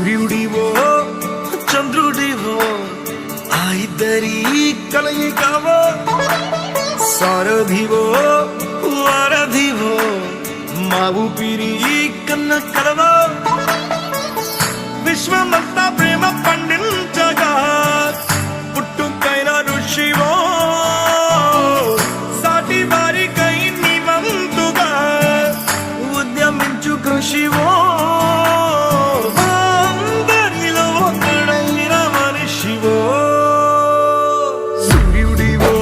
సూర్యుడివో చంద్రుడివో ఆ ఇద్దరి కలయికవో సారథివో వారధివో మా ఊపిరి కన్న కలవో విశ్వమంతా ప్రేమ పండించగా పుట్టుకైన ఋషివో సాటి వారికై నివంతుగా ఉద్యమించు కృషివో అందరిలో ఒకడైన మనిషివో సూర్యుడివో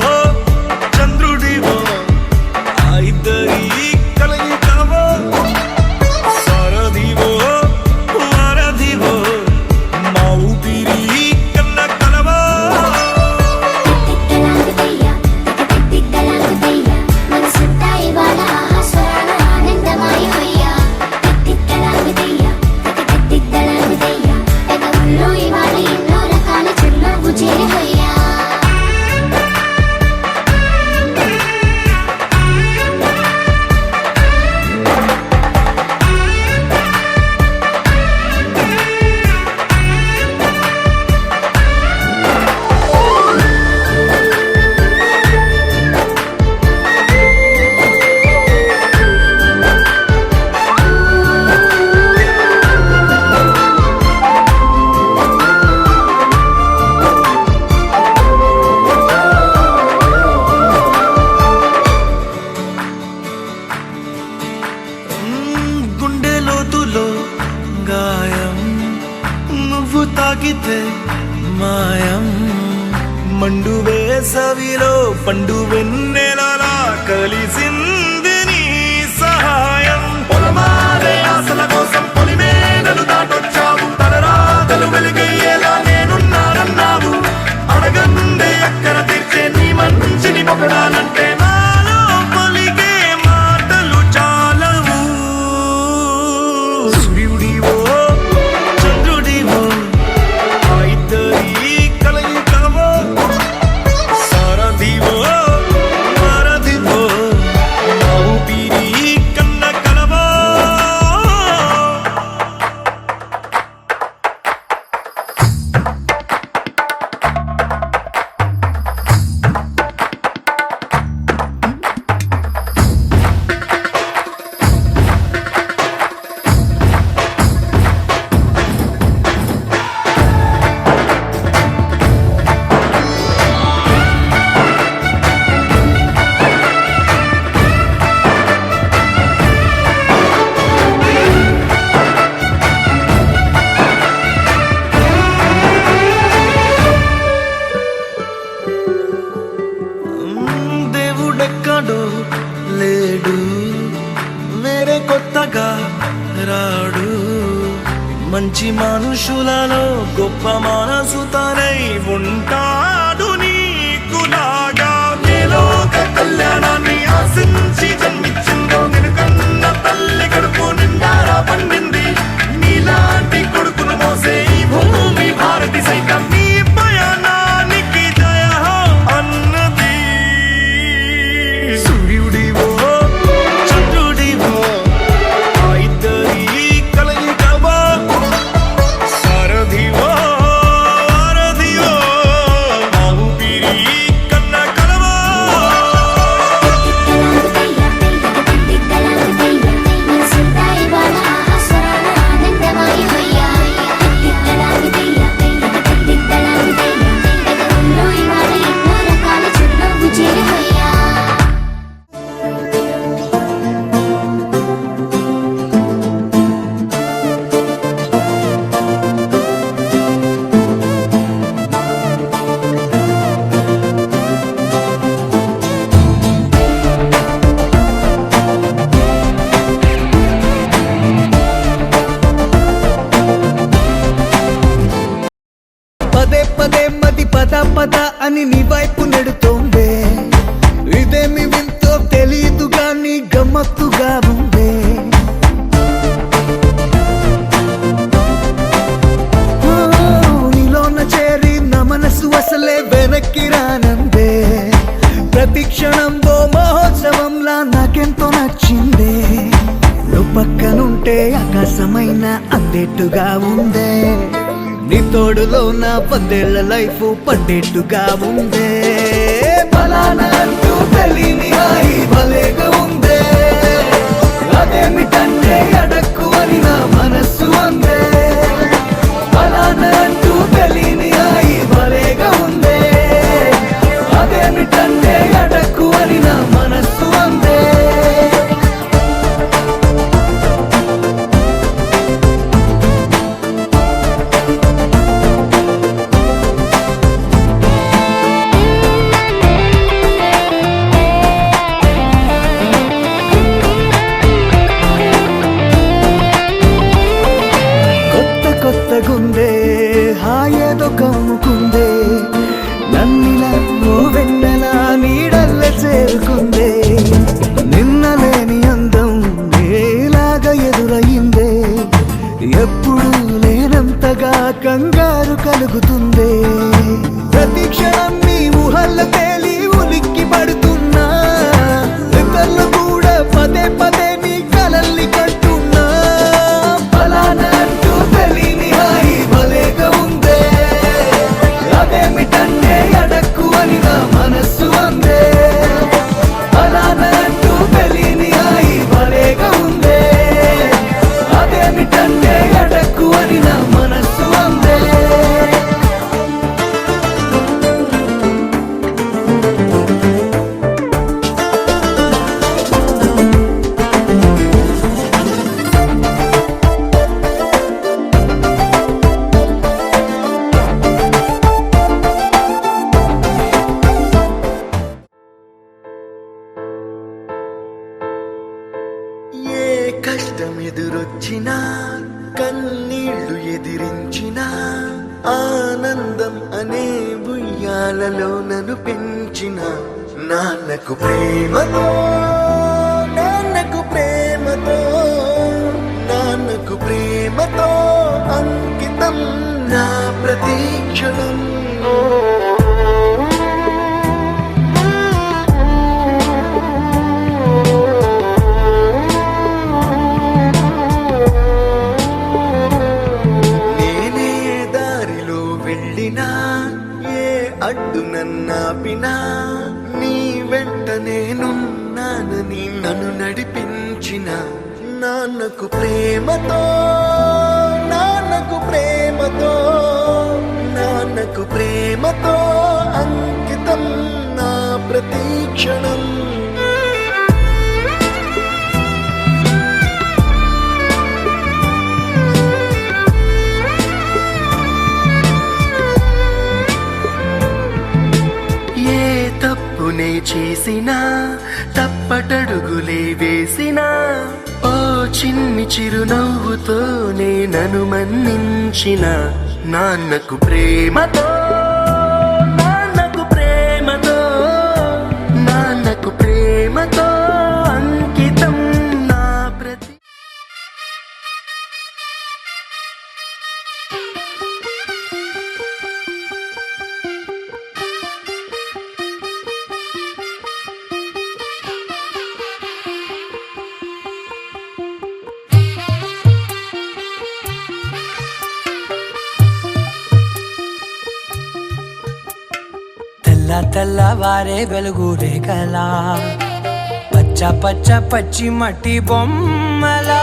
చంద్రుడివో ఆ ఇద్దరి కలయికవో సారథివో వారధివో మా ఊపిరి కన్న కలవో గుండెలోతులో గాయం నువ్వు తాకితే మాయం మండు వేసవిలో పండు వెన్నెలలా కలిసింది నీ సహాయం పొలమారే ఆశల కోసం పొలిమేనలు దాటొచ్చావు తలరాతలు వెలుగయ్యేలా నేనున్నానన్నావు అడగందే అక్కర తీర్చే నీ మంచిని పొగడాలంటే నాలో పలికే మాటలు చాలవు సూర్యుడివో చంద్రుడివో ఆ ఇద్దరి కలయికవో సారథివో వారధివో మా ఊపిరి కన్న కలవో దేవుడెక్కడో లేడు వేరే కొత్తగా రాడు మంచి మనుషులలో గొప్ప మనసు తనై ఉంటాడు నీకులాగా లోక కళ్యాణాన్ని ఆశించి జన్మించిందో నిన్నుకన్న తల్లి కడుపు నిండారా పండింది నీలాంటి కొడుకును మోసే ఈ భూమి భారతి సైతం నీ పయనానికి జయ అన్నది సూర్యుడివో చంద్రుడివో ఆ ఇద్దరి కలయికవో సారథివో వారధివో మా ఊపిరి కన్న కలవో పదే పదే మది పద పద అని నీ వైపు నెడుతోందే ఇదేమి వింతో తెలీదు గాని గమ్మత్తుగా ఉందే నీలోన చేరి నా మనసు అసలే వెనక్కి రానందే ప్రతి క్షణంలో మహోత్సవంలా నాకెంతో నచ్చిందే పక్కనుంటే ఆకాశమైన అందేట్టుగా ఉందే, నీ తోడులో నా 10 ఏళ్ల లైఫ్ పడ్డేట్టుగా ఉందే. ఫలానా అంటూ తెలియని హాయి భలేగా ఉందే, అదేమిటంటే అడక్కు అని నా మనస్సు అందే. ఫలానా అంటూ తెలియని హాయి భలేగా ఉందే, అదేమిటంటే అడక్కు అని నా మనస్సు అందే. కొత్తగుందే హాయేదో కమ్ముకుందే, నన్నిలా ఓ వెన్నెలా నీడల్ల చేరుకుందే. నిన్నలేని అందం ఏలాగా ఎదురయ్యిందే, ఎప్పుడు లేనంతగా కంగారు కలుగుతుందే. ప్రతి క్షణం నీ ఊహల్ల తేలి ఉలిక్కి పడుతున్నా, కళ్ళు కూడా పదే పదే నీ కలల్ని కట్టున్నా. ఫలానా అంటూ తెలియని హాయి భలేగా ఉందే, అదేమిటంటే అడక్కు అని నా మనస్సు అందే. ఫలానా అంటూ తెలియని హాయి భలేగా ఉందే, అదేమిటంటే అడక్కు అని నా మనస్సు అందే. ఏ కష్టం ఎదురొచ్చినా, కన్నీళ్లు ఎదిరించినా, ఆనందం అనే బుయ్యాలలో నన్ను పెంచిన నాన్నకు ప్రేమతో, నాన్నకు ప్రేమతో, నాన్నకు ప్రేమతో అంకితం నా ప్రతీక్షణం. నేనే దారిలో వెళ్ళినా, ఏ అడ్డు నన్నాపినా, నీ వెంట నేనున్నానని నన్ను నడిపించిన నాన్నకు ప్రేమతో, నాన్నకు ప్రేమతో, నాన్నకు ప్రేమతో అంకితం నా ప్రతీక్షణం. ఏ తప్పునే చేసినా, తప్పటడుగులే వేసినా, ఓ చిన్ని చిరునవ్వుతోనే నన్ను మన్నించిన నాన్నకు ప్రేమతో, నాన్నకు ప్రేమతో, నాన్నకు ప్రేమతో అంకితం నా ప్రతి. తెల్లవారే వెలుగు రేఖలా, పచ్చ పచ్చ పచ్చి మట్టి బొమ్మలా,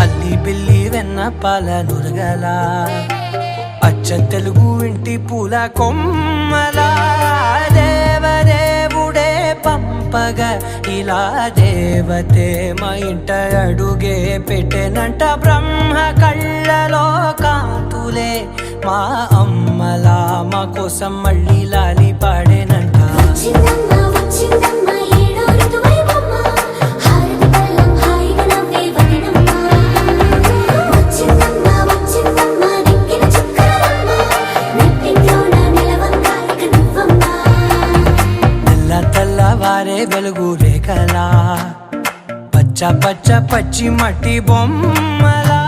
అల్లి బిల్లి వెన్న పాల నురగలా, అచ్చ తెలుగు ఇంటి పూల కొమ్మలా. దేవదేవుడే పంపగా ఇలా దేవతే మా ఇంట అడుగే పెట్టెనంట. బ్రహ్మ కళ్ళలో కాంతులే మా అమ్మలా, మా కోసం మళ్ళీ లాలి పాడేనంట. తెల్లవారే వెలుగు రేఖలా, పచ్చ పచ్చ పచ్చి మట్టి బొమ్మలా.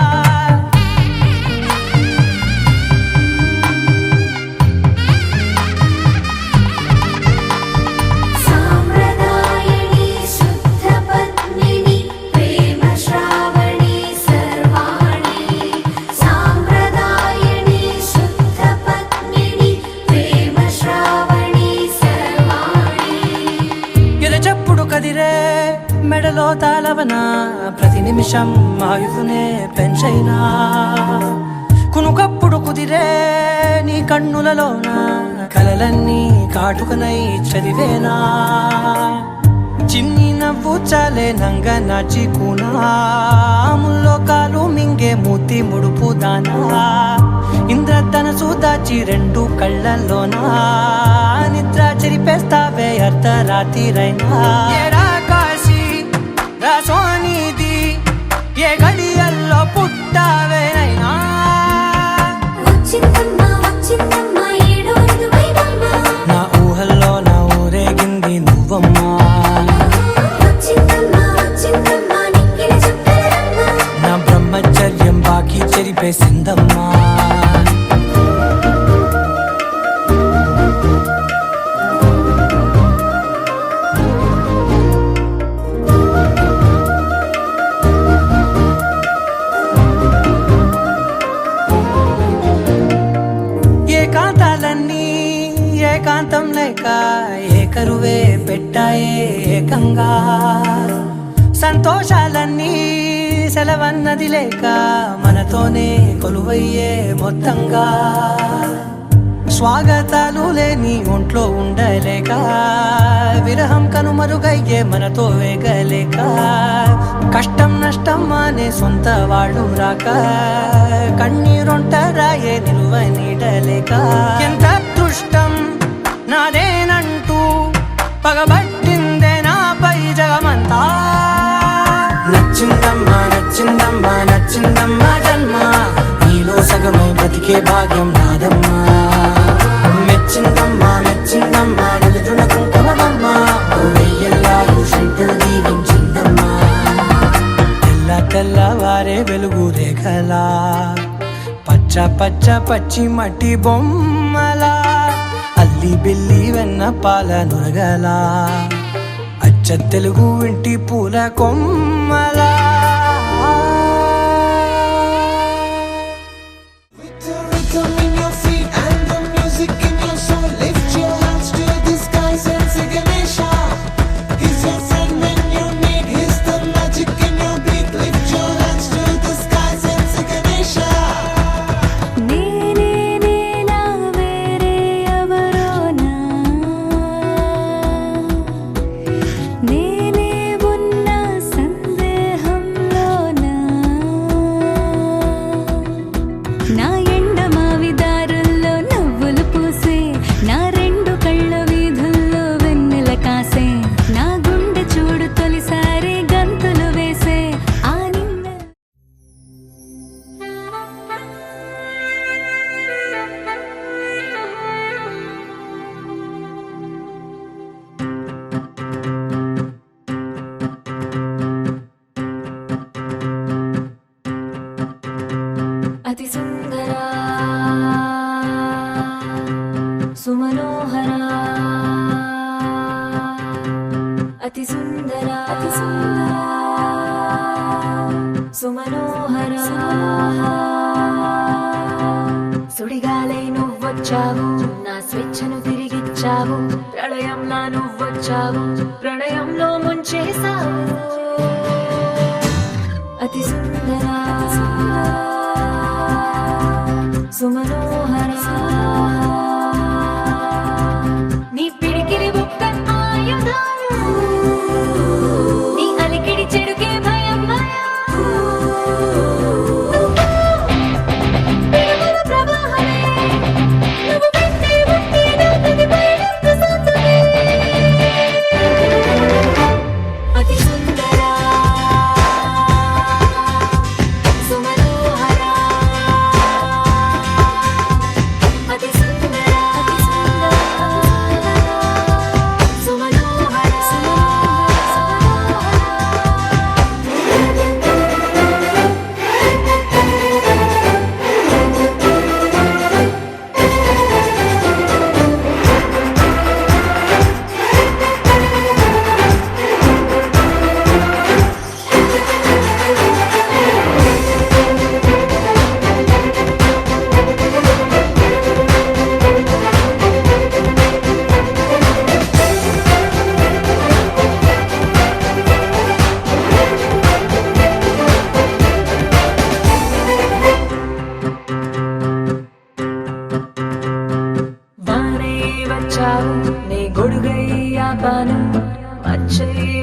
సాంప్రదాయని శుద్ధ పద్మిని ప్రేమ శ్రావణ కదిరే మెడలో తాళవన ప్రతి నిమిషం ఆయువునే పెంచైనా కునుకప్పుడు కుదిరే నీ కన్నులలోన కలలన్నీ కాటుకనై చదివేనా చిన్ని నవ్వు చాలే నంగ నాచి కూనాముల్లో కాలు మింగే మూతి ముడుపు దానా ఇంద్రధనసు దాచి రెండు కళ్ళల్లోనా నిద్ర చెరిపేస్తావే అర్ధరాత్రిరైనా ఏరా కాశీ రా సోనిది ఏ గడియల్లో పుట్టావేనైనా నా ఊహల్లో నా ఊరేగింది నువ్వమ్మా నా బ్రహ్మచర్యం బాకీ చెరిపేసిందమ్మా ఏకాంతాలన్నీ ఏకాంతం లేక ఏకరువే పెట్టాయే ఏకంగా సంతోషాలన్నీ సెలవన్నది లేక మనతోనే కొలువయ్యే మొత్తంగా స్వాగతాలు లేని ఒంట్లో ఉండలేక విరహం కనుమరుగయ్యే మనతో వేగలేక కష్టం నష్టం అనే సొంత వాళ్ళు రాక కన్నీరొంటరాయే నిలువ నీడలేక ఎంత అదృష్టం నాదేనంటూ పగబట్టిందే నాపై జగమంతా నచ్చిందమ్మా నచ్చిందమ్మా నచ్చిందమ్మా జన్మ నీలో సగమై బతికే భాగ్యం నాదమ్మా మెచ్చిందమ్మా మెచ్చిందమ్మా నిలుచున్న కుంకుమమ్మా వెయ్యల్లాలు శంకరు దీవించిందమ్మా తెల్ల తెల్లవారే వెలుగు రేఖలా పచ్చ పచ్చ పచ్చి మట్టి బొమ్మలా అల్లి బిల్లి వెన్న పాల నురగలా అచ్చ తెలుగు ఇంటి పూల కొమ్మలా అతి సుందరా సుమనోహరా అతి సుందరా సుమనోహరా సుడిగాలై నువ్వొచ్చావు నా స్వేచ్ఛను తిరిగిచ్చావు ప్రళయంలా నువ్వొచ్చావు ప్రణయంలో ముంచేశావు అతి సుందరా సుమనోహరా నీ పిడికిలి ఒక్క ఆయుధం నీ అలికిడి చెడుకే భయం ప్రవాహమే నువ్వు వెంటే ఉంటే నది పైనంత సాధమే అతి సుందరా సుమనోహరా అతి సుందరా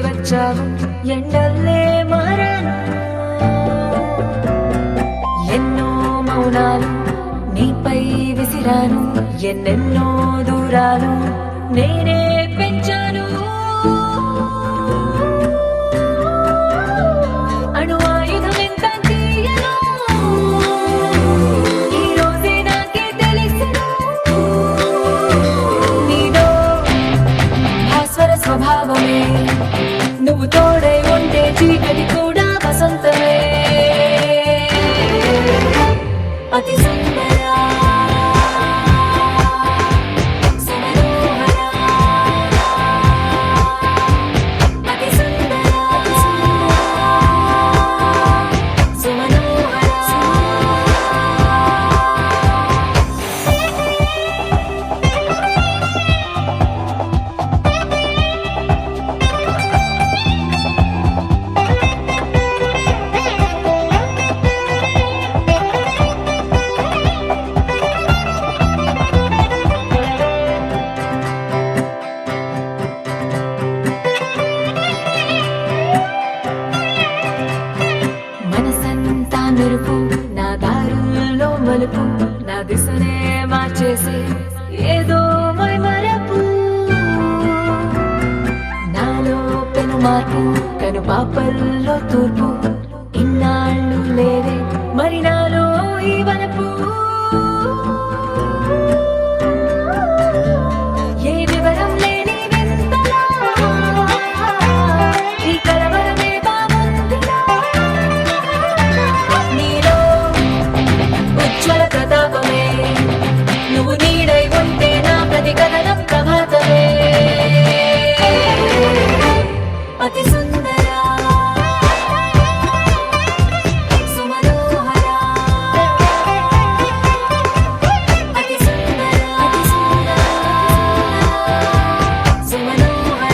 వచ్చావు ఎండల్లే మారాను ఎన్నో మౌనాలు నీపై విసిరాను ఎన్నెన్నో దూరాలు నేనే పెంచాను అణు ఆయుధం ఎంత తీయను ఈ రోజే నాకే తెలిసెను నీదో భాస్వర స్వభావమే నువ్వు తోడై ఉంటే చీకటి కూడా వసంతమే అతి సుందరా సుమనోహరా అతి సుందరా సుమనోహరా మనసంతా మెరుపు నా దారుల్లో మలుపు నా దిశనే మార్చేసి ఏదో మరపు నాలో పెను మార్పు కను పాపల్లో తూర్పు ఇన్నాళ్ళు లేదే మరి నాలో ఈ వనపు ఏ వివరం లేని వింతలా ఈ కలవరమే బాగుందిలా నీలో ఉజ్వల ప్రతాపమే నువ్వు నీడై ఉంటే నా ప్రతి కథనం ప్రభాతమే అతి సుందరా సుమనోహరా అతి సుందరా సుమనోహరా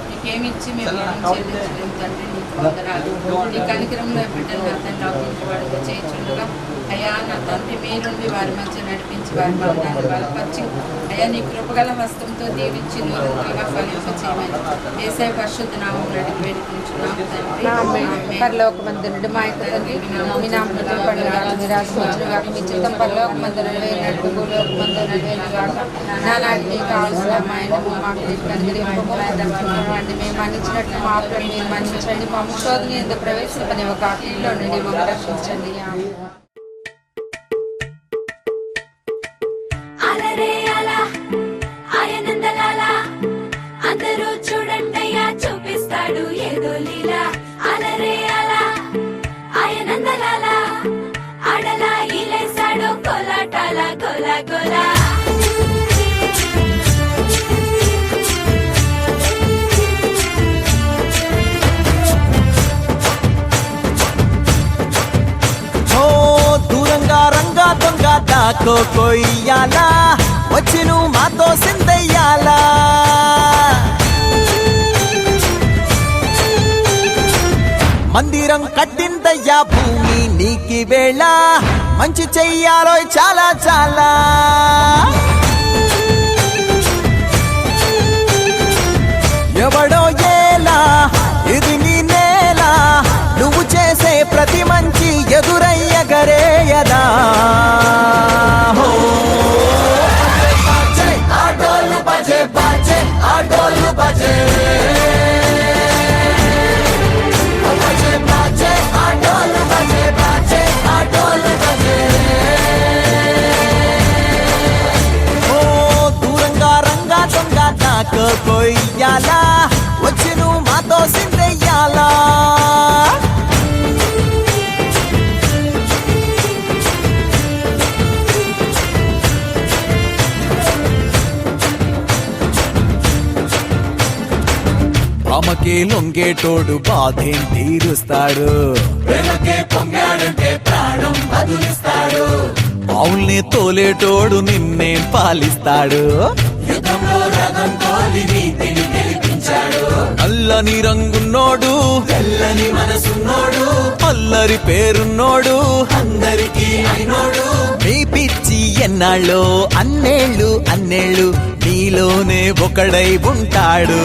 నీకేమిచ్చి మేము చెల్లించలేము తండ్రి నీకు వందనాలు నీ కనికరంలో బిడ్డలు అర్థంలో వాడికి చేయించుండగా అయ్యా నా తండ్రి మీరుండి వారి మధ్య నడిపించి వారి మరణాన్ని బలపరిచి అయ్యా నీ కృపగల హస్తంతో దీవించి నూరంతలుగా ఫలింప చేయమని ఏసై పరిశుద్ధ నామం అడిగి వేడుకుంటున్నాం తండ్రి పరలోకమందునుడు మా యొక్క తండ్రి మీ నామముతో పండుగ నిరాశించుగా మీ చిత్తం పరలోకమందున నెరవేరినట్టు భూలోకమందున నెరవేరుగాక నానాటికి కావాల్సిన అమ్మాయిలను మాకు కనుగరింపండి మేము మన్నించినట్లు మా అప్పులను మీరు మన్నించండి మా శోధన ఎందుకు ప్రవేశింపని ఒక అగ్నిలో నుండి మమ్మల్ని రక్షించండి అలరే అలా ఆయనందలాలా అందరూ చూడండయ్యా చూపిస్తాడు ఏదో లీలా అలరే అలా ఆయనందలాలా అడలా ఇలేసాడు కోలాటాల కోలా కోలా ఓ దూరంగా రంగా దొంగ దాకో కొయ్యాలా వచ్చి నువ్వు మాతో సిందయ్యాలా మందిరం కట్టిందయ్యా భూమి నీకి వేళ మంచి చెయ్యాలో చాలా చాలా ఎవడో ఏలా ఇది నీ నేల నువ్వు చేసే ప్రతి మంచి ఎదురయ్యగరేయదా హో ఆటోలు బజే బజే ఆటోలు బజే ఆటోలు బజే బజే ఆటోలు బజే ఓ దూరంగా రంగా దొంగ దాకా కొయ్యాలా వచ్చి నువ్వు మాతో సిందయ్యాలా రామకే లొంగేటోడు బాధేం తీరుస్తాడు పొంగాడంటే ప్రాణం బదులిస్తాడు పావుల్ని తోలేటోడు నిన్నే పాలిస్తాడు యుద్ధంలో రథం తోలి నీతిని గెలిపించి నల్లని రంగున్నోడు తెల్లని మనసున్నోడు అల్లరి పేరున్నోడు అందరికీ అయినోడు మీ పిచ్చి ఎన్నాళ్ళో అన్నేళ్ళు అన్నేళ్ళు నీలోనే ఒకడై ఉంటాడు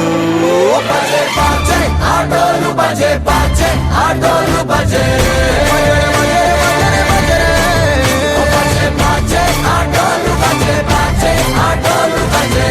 ఆటోలు బజే బాజే ఆటోలు బజే ఆటోలు బజే బాజే ఆటోలు బజే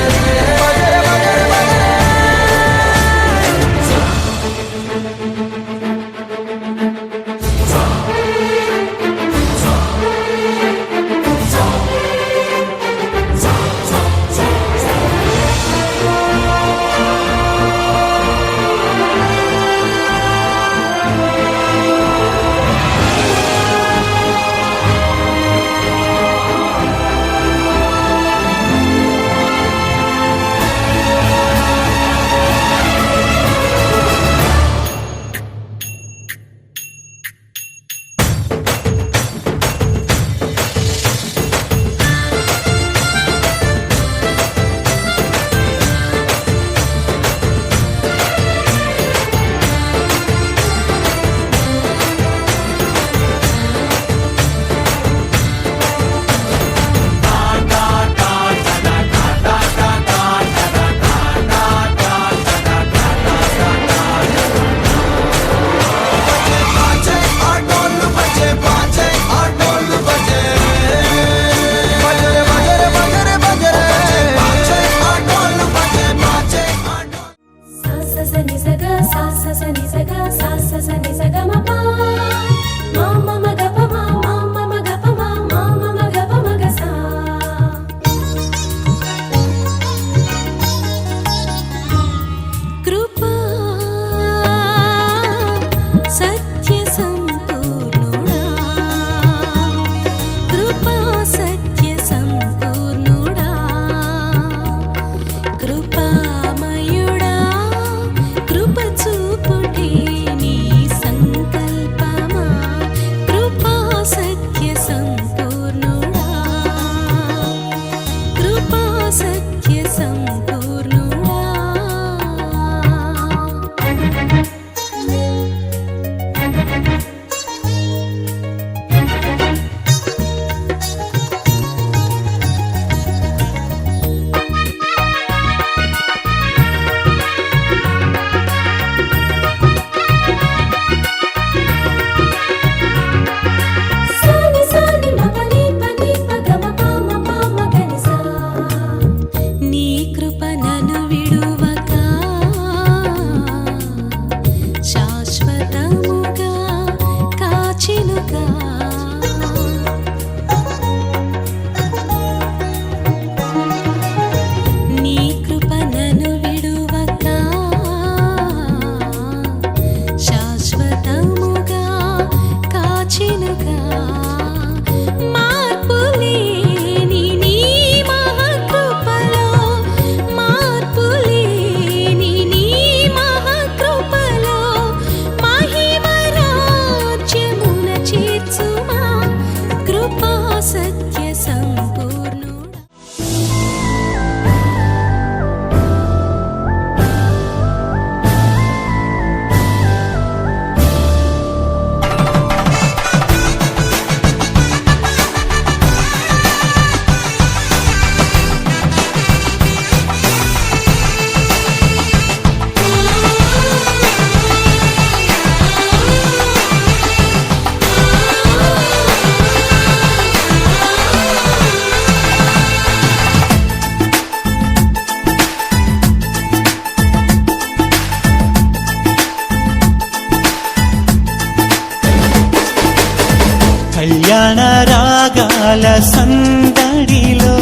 కళ్యాణ రాగాల సందడిలో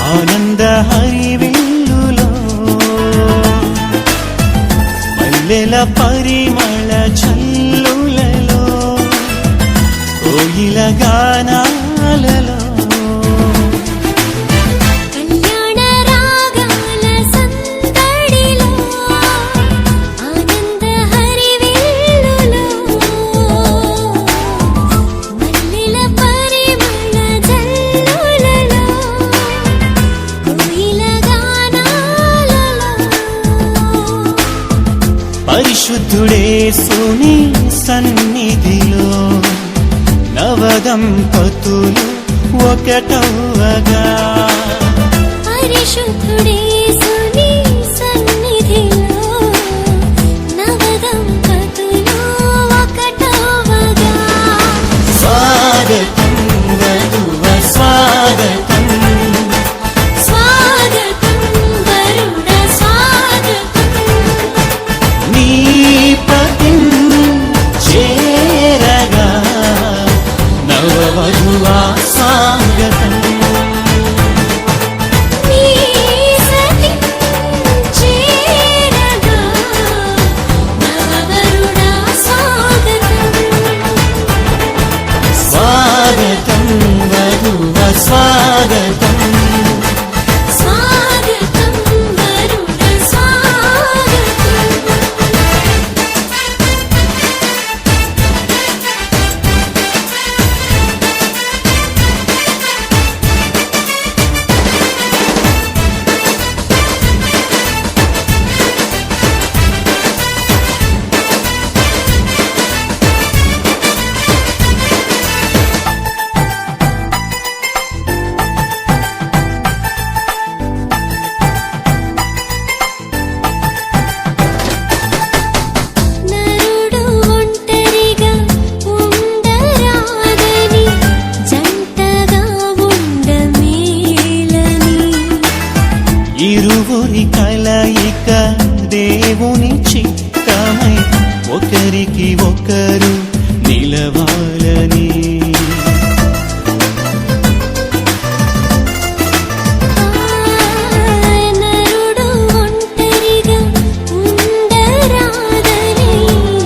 ఆనంద హరివిల్లులో మల్లెల పరిమళ చల్లులలో కోయిల గానాలలో పరిశుద్ధుడేసుని సన్నిధిలో నవదంపతులు ఒకటవ్వగా పరిశుద్ధుడేసుని సన్నిధిలో నవదంపతులు ఒకటవ్వగా స్వాగతం వధువ స్వాగతం స్వాగతం వరుణ స్వాగతం నీ పతిం చేరగా నవవధువా స్వాగతం నీ సతి చేరగా నవవరుణ స్వాగతం స్వాగతం వధువ స్వాగతం స్వాగతం వరుణ స్వాగతం నరుడు ఒంటరిగా ఉండరాదని జంటగా ఉండమేలని ఇరువురి కలయిక దేవుని చిత్తమై ఒకరికి ఒకరు నిలవాలని నరుడు ఒంటరిగా ఉండరాదని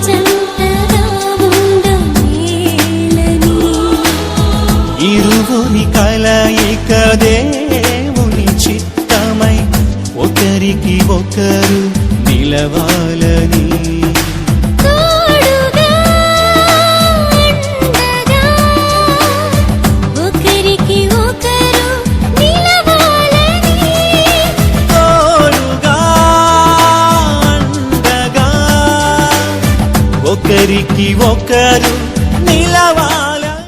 జంటగా ఉండమేలని ఇరువురి కలయిక దేవుని చిత్తమై ఒకరికి ఒకరు నిలవాలని తోడుగా ఉండగా ఒకరికి ఒకరు నిలవాలని తోడుగా ఉండగా ఒకరికి ఒకరు నిలవాలని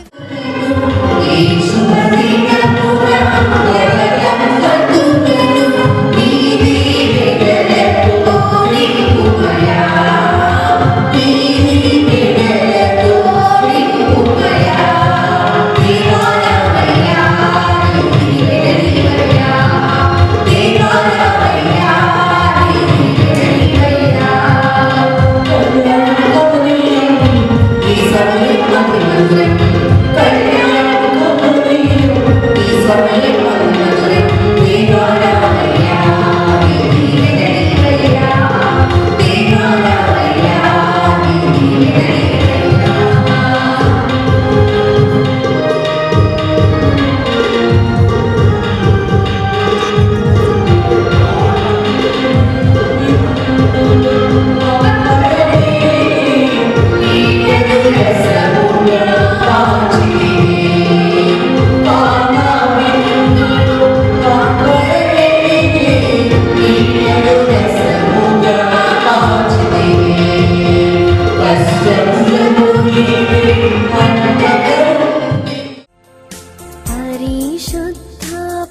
పరిశుద్ధ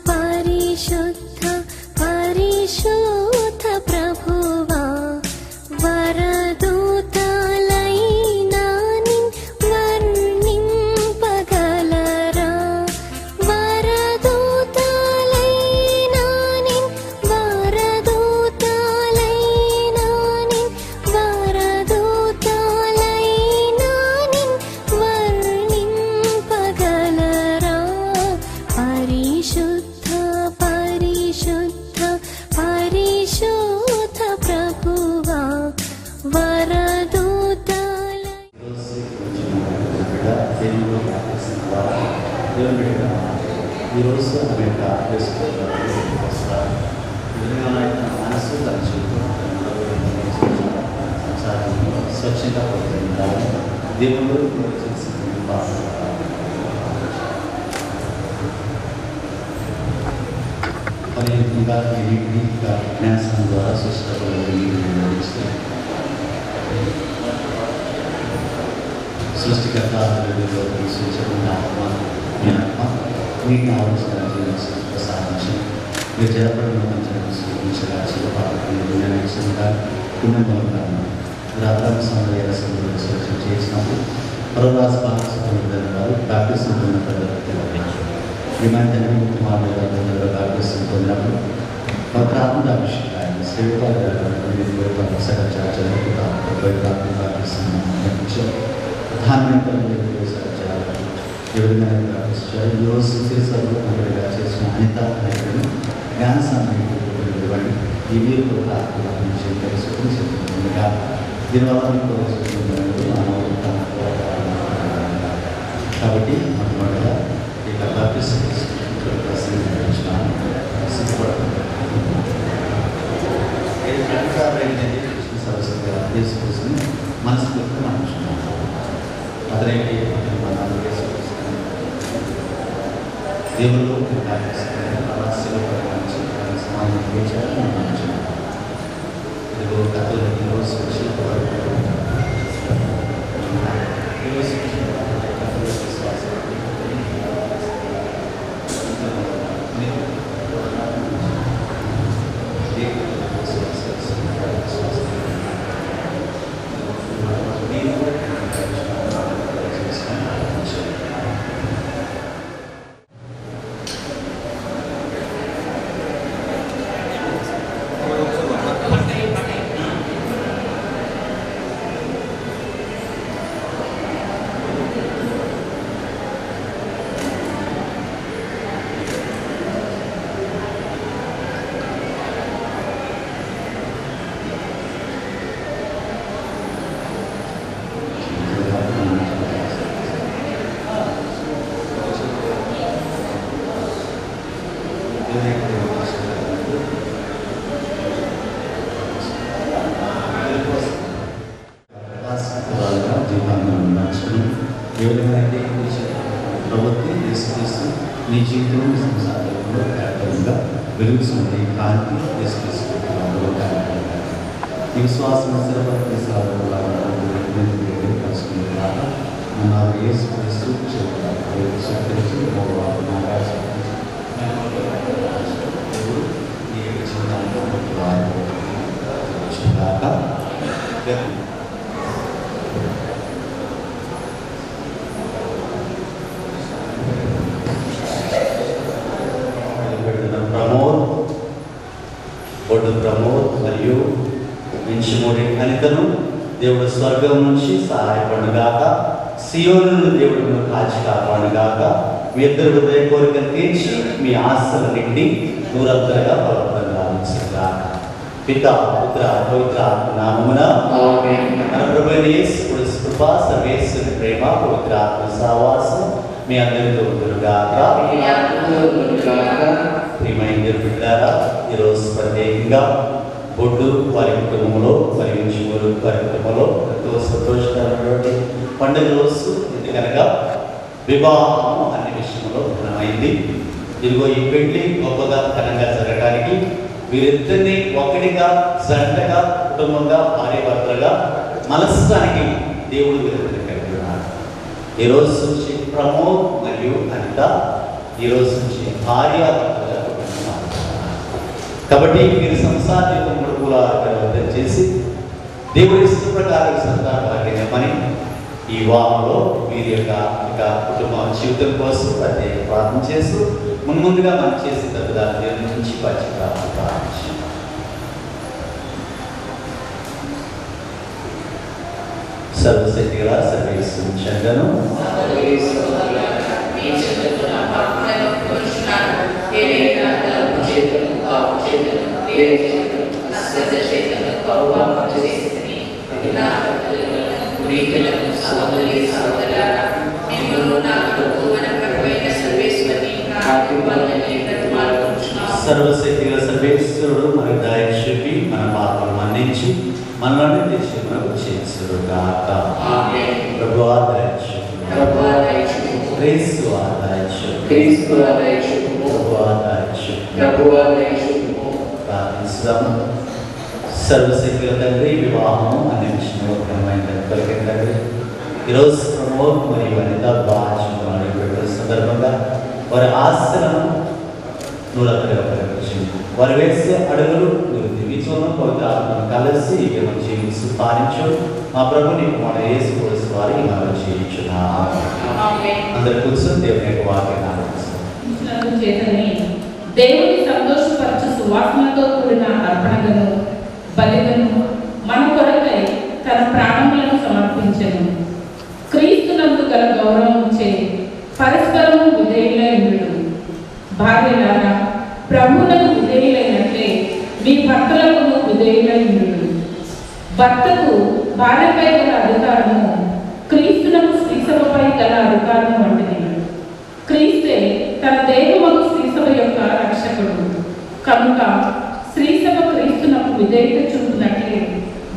పరిశుద్ధ పరిశుద్ధ ప్రభువా వరదూతలైనా నిన్ వర్ణింపగలరా వరదూతలైనా నిన్ వరదూతలైనా నిన్ వరదూతలైనా నిన్ వర్ణింపగలరా పరిశుద్ధ పరిశుద్ధ పరిశుద్ధ ప్రభువా వరదూతల ఈరోజు ఆమె యొక్క మనసు స్వచ్ఛంగా పొందుతారు దేవుడు అదేవిధంగా జ్ఞాసం ద్వారా సృష్టించబడిన సృష్టికర్త సూచించిన ఆత్మ మీ ఆత్మ మీకు ఆలోచన ప్రసాదించి మీరు జలపడిన మంచిగా సూచించగా చిరపాలకులుగా పుణ్యంగా రాత్రాల సమయ సూచన చేసినప్పుడు పరవరాజ బాలసుబ్రహ్మణ్యం గారు బాప్టిజం పొందిన పద్ధతి విమానం కుమారుడు బాప్టిజం పొందినప్పుడు పత్రాత్మక అభిషేకాన్ని శ్రీపాద ప్రధానమంత్రిగా చేసిన అనిత నాయకులను జ్ఞాన సమయం ఈ వీరు తెలుసుకుంటుండగా దీనివల్ల కాబట్టి మొట్టమొదటిగా ఇక బాప్టిజం తీసుకొచ్చి మనస్ఫూర్తిగా మనం అతనికి దేవుళ్ళు ఇదిగో కథలు ఈరోజు ప్రభుత్వం తీసుకొస్తూ నీ జీవితంలో సంసారంలో కార్యక్రమంగా వెలుగుతుంది కాంతి తీసుకొస్తున్నాను ఈ విశ్వాసం కలుసుకునేలాగా మన యేసుక్రీస్తు ప్రమోద్ మరియు మించిమూడి అనితను దేవుడు స్వర్గం నుంచి సహాయపడుగాక సియోను దేవుడు కాచి కాపాడుగాక మీ ఇద్దరు హృదయ కోరికలు తీర్చి మీ ఆశలు నిండి దూరంతరగా బలపడగా పిత పుత్ర పవిత్ర నామమున మన ప్రభువైన యేసు కృప సర్వేశ్వరుని ప్రేమ పవిత్ర ఆత్మ సహవాసం మీ అందరితో ఉండుగాక. ప్రియమైన బిడ్డలారా, ఈరోజు ప్రత్యేకంగా బొడ్డు వారి కుటుంబంలో మరియు చివరు వారి కుటుంబంలో ఎంతో సంతోషకరమైనటువంటి పండుగ రోజు. ఎందుకనగా వివాహం అన్ని విషయంలో ఘనమైంది. ఇదిగో ఈ పెళ్లి గొప్పగా ఘనంగా జరగడానికి వీరిద్దరిని ఒకటిగా జంటగా కుటుంబంగా భార్య భర్తలుగా మలసడానికి దేవుడు వీరిద్దరిని కలిగి ఉన్నారు. ఈరోజు నుంచి ప్రమోద్ మరియు అనిత ఈరోజు నుంచి భార్య భర్తలుగా కుటుంబం. కాబట్టి మీరు సంసార జీవితం చేసి దేవుడి ఇష్ట ప్రకారం సంతాన భాగ్యమని ఈ వివాహంలో వీరి యొక్క కుటుంబ జీవితం కోసం ప్రత్యేక ప్రార్థన చేస్తూ ముందుగా మనం చేసే తప్పుదాన్ని దేవుని నుంచి ప్రార్థించాం. సర్వశక్తి గల సర్వేశ్వరుని చెందను సర్వశక్తి గల సర్వేశ్వరుడు మనకు దయ చూపి మన పాపలు మన్నించి మనల్ని తెచ్చి మనకు చేస్తుడు గాక. ప్రభువా దయ చూపు, క్రీస్తువా దయ చూపు, ప్రభువా దయ చూపు. ప్రార్థిస్తాము. సర్వశక్తి గల తండ్రి, వివాహము అనే విషయంలో ఘనమైన తండ్రి ఈరోజు అమోక్ మరియు అనిత భాష సందర్భంగా వారి ఆశలను నూరకగా ప్రకటించింది. వారు వేసే అడుగులు మీరు దివిచోను పవిత్రాత్మను కలిసి మేము జీవిస్తూ పాలించు మా ప్రభు నీకు మన యేసు క్రీస్తు వారి మనం చేయించున్నా. అందరు కూర్చొని దేవుని యొక్క వాక్యాన్ని ఆలోచిస్తాం. చేతని దేవుని సంతోషపరచు సువాసనతో కూడిన అర్పణలను బలిగను మన కొరకై తన ప్రాణములను సమర్పించెను. క్రీస్తునందు గల గౌరవించే పరస్పరము విధేయులై ఉండు. భార్యలారా ప్రభువులకు విధేయులైనట్లే మీ భర్తలకు విధేయులై ఉండు. భర్తకు భార్యపై గల అధికారము క్రీస్తునకు శ్రీసభపై గల అధికారము వంటిది. క్రీస్తే తన దేహమును శ్రీసభ యొక్క రక్షకుడు కనుక శ్రీసభ క్రీస్తునకు విధేయత చూపినట్లే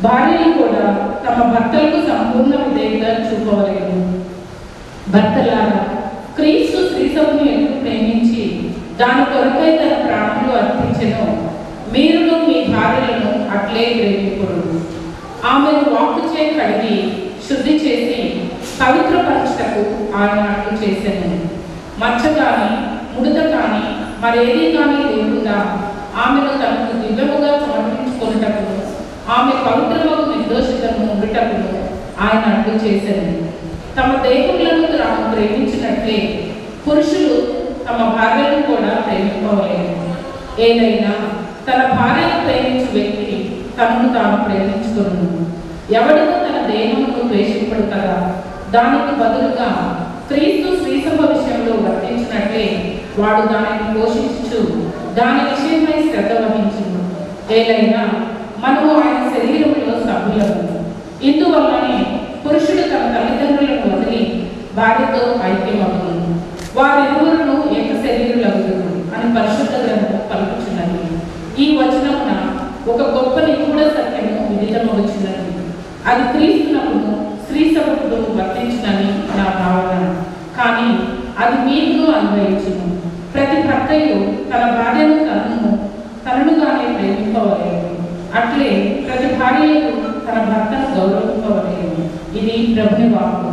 భార్యలు కూడా తమ భర్తలకు సంపూర్ణ విధేయత చూపవలేదు. భర్తలారా క్రీస్తు శ్రీసభను ఎందుకు ప్రేమించి దాని కొరకై తన ప్రాణములు అర్పించెను, మీరును మీ భార్యలను అట్లే ప్రేమికుడు. ఆమెను వాక్కుచే కడిగి శుద్ధి చేసి పవిత్రపరచుటకు ఆయన అట్లు చేశాను. మచ్చ కానీ ముడత కానీ మరేదీ కానీ లేకుండా ఆమెను తనకు దివ్యముగా సమర్పించుకొనుటకును ఆమె పవిత్రముకు నిర్దోషితము ఉండుటకును ఆయన అట్లు చేశాను. తమ దేహములను తాము ప్రేమించినట్లే పురుషులు తమ భార్యలను కూడా ప్రేమింపవలేదు. ఏదైనా తన భార్యను ప్రేమించు వ్యక్తి తనను తాను ప్రేమించుకును. ఎవడను తన దేహమును ద్వేషింపడు కదా, దానికి బదులుగా క్రీస్తు శ్రీసభ విషయంలో వర్తించినట్లే వాడు దానిని పోషించు దాని విషయమై శ్రద్ధ వహించును. ఏదైనా మనము ఆయన శరీరంలో సభ్యులము. ఇందువల్లనే పురుషుడు తన తల్లిదండ్రులను వదిలి భార్యతో ఐక్యమగును, వారిరువురును ఏక శరీరులగుదురు అని పరిశుద్ధ గ్రంథం పలుకుచున్నది. ఈ వచనమున ఒక గొప్ప నిగూఢ సత్యము విదితమగుచున్నది. అది క్రీస్తునకును శ్రీసభకును వర్తించునని నా భావన. కానీ అది మీకును అన్వయించును. ప్రతి భర్తయు తన భార్యను తననుగానే ప్రేమింపవలేదు. అట్లే ప్రతి భార్యకు తన భర్తను గౌరవింపవలేదు. ఇది ప్రభుని వాక్కు.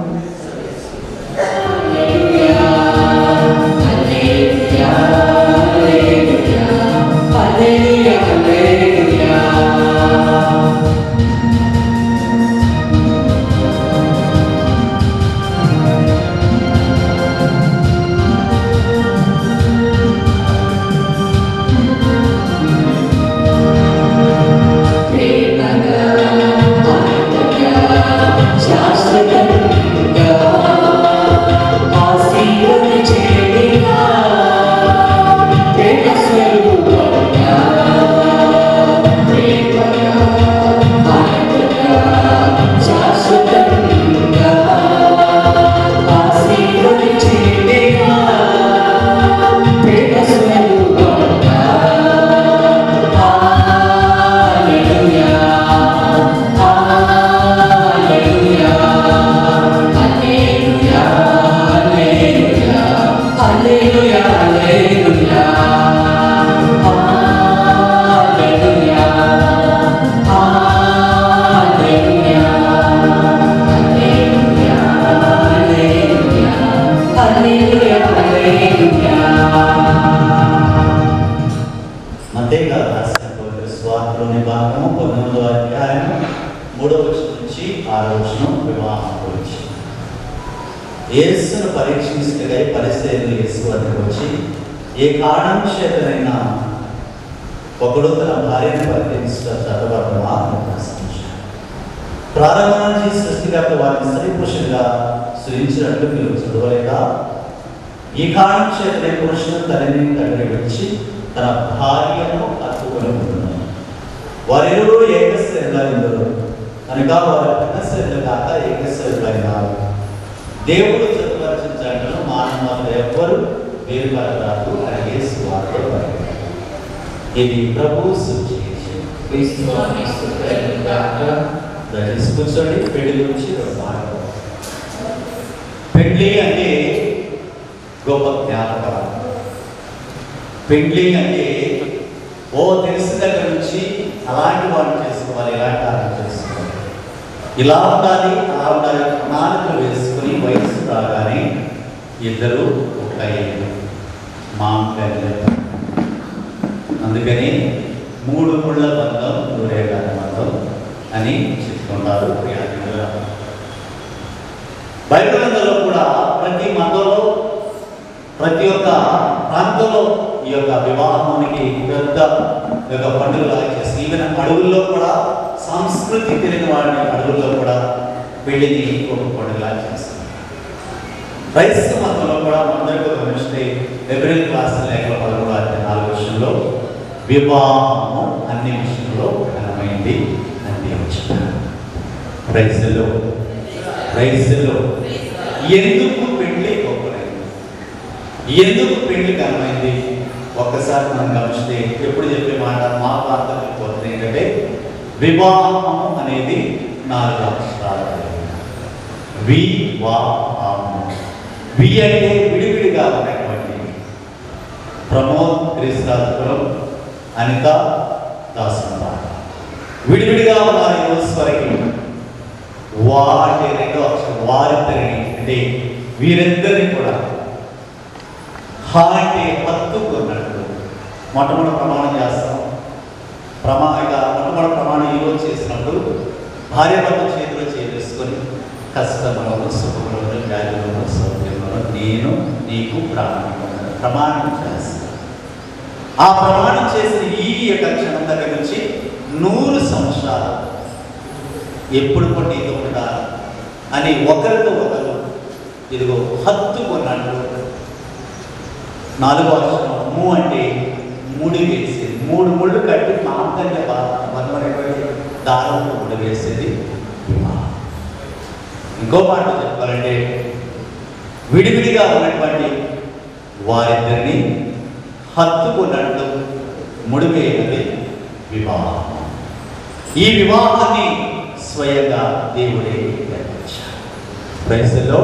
స్వార్థలోని భాగము 19వ అధ్యాయం 3వ వచనం నుంచి 6వ వచనం వివాహం గురించి. యేసును పరీక్షించటకై పరిసయ్యులు యేసు వద్దకు వచ్చి, ఏ కారణం చేతనైనా ఒకడు తన భార్యను పరిత్యజించుట చదవబడునా అని ప్రశ్నించాడు. ప్రారంభం నుంచి సృష్టికర్త వారిని స్త్రీ పురుషులుగా సృజించినట్లు మీరు చదవలేదా? ఈ కారణం చేతనే పురుషుడు తల్లిని తండ్రి విడిచి తన భార్యను హత్తుకొని ఉంటున్నారు. వారిరువురు ఏకశరీరులైందురు కనుక వారు భిన్నశరీరులు కాక ఏకశరీరులైనారు. దేవుడు జతపరిచిన జంటను మానవులు ఎవ్వరు వేరుపరరాదు అని యేసు వారితో పలికాడు. ఇది ప్రభు సువిశేషం. దయచేసి కూర్చోండి. పెళ్లి గురించి రెండు మాటలు. పెళ్లి అంటే గొప్ప జ్ఞాపకాలు. పెళ్లి అంటే తెలిసిన దగ్గర నుంచి అలాంటి వాడిని చేసుకోవాలి, ఇలాంటి వాడిని చేసుకోవాలి, ఇలా ఉండాలి, అలా ఉండాలి, ప్రణాళికలు వేసుకుని వయసు రాగానే ఇద్దరు ఒకటయ్యారు, మాంగళ్యం. అందుకని 3 ముళ్ళ బంధం దూరేగాని బంధం అని చెప్తున్నారు ప్రియాణిగా. బైబిల్లో కూడా ప్రతి మతంలో, ప్రతి ఒక్క ప్రాంతంలో ఈ యొక్క వివాహానికి పెద్ద యొక్క పండుగలాగా చేసి, ఈవెన్ అడవుల్లో కూడా సంస్కృతి తెలియని వాడిని అడవుల్లో కూడా పెళ్లిని ఒక పండుగలాగా చేస్తారు. క్రైస్తవ మతంలో కూడా మనందరికీ గమనిస్తే ఏప్రిల్ క్లాస్ లేఖల 13-4 విషయంలో వివాహము అన్ని విషయంలో ఘనమైంది అని దేవుడు చెప్పారు. క్రైస్తవులు ఎందుకు పెళ్లి గొప్పదైంది, ఎందుకు పెళ్లి ఘనమైంది? ఒక్కసారి మనం గమనిస్తే ఎప్పుడు చెప్పే మాట మా ప్రాంతంలో పోతుంది ఏంటంటే, వివాహము అనేది 4 అక్షరాలు. వివాహము. వి అంటే విడివిడిగా ఉన్నటువంటి. ప్రమోద్ క్రీస్తురాజపురం, అనిత దాసంబ విడివిడిగా ఉన్నారు ఈరోజు వరకు. వాటి 2వ అక్షరం వారిద్దరిని అంటే వీరిద్దరిని కూడా అంటే హత్తుకున్నట్టు మొట్టమొదటి ప్రమాణం చేస్తాం. మొట్టమొదటి ప్రమాణం ఈరోజు చేసినప్పుడు భార్యాభర్త చేతిలో చేసేసుకొని కష్టములను సుఖములను వ్యాధులను సౌఖ్యములను నేను నీకు ప్రమాణం చేస్తాను. ఆ ప్రమాణం చేసిన ఈ యొక్క క్షణం దగ్గర నుంచి 100 సంవత్సరాలు ఎప్పుడు నీతో ఉండాలి అని ఒకరితో ఒకరు ఇదిగో హత్తుకున్నట్లు. 4వ అక్షరం ము అంటే ముడి వేసేది. 3 ముళ్ళు కట్టి మాంగళ్య బంధమైనటువంటి దారంతో ముడి వేసేది వివాహం. ఇంకో మాట చెప్పాలంటే, విడివిడిగా ఉన్నటువంటి వారిద్దరిని హత్తుకున్నట్లు ముడివేయనది వివాహం. ఈ వివాహాన్ని స్వయంగా దేవుడే నిర్వహించారు. క్రైస్తవులో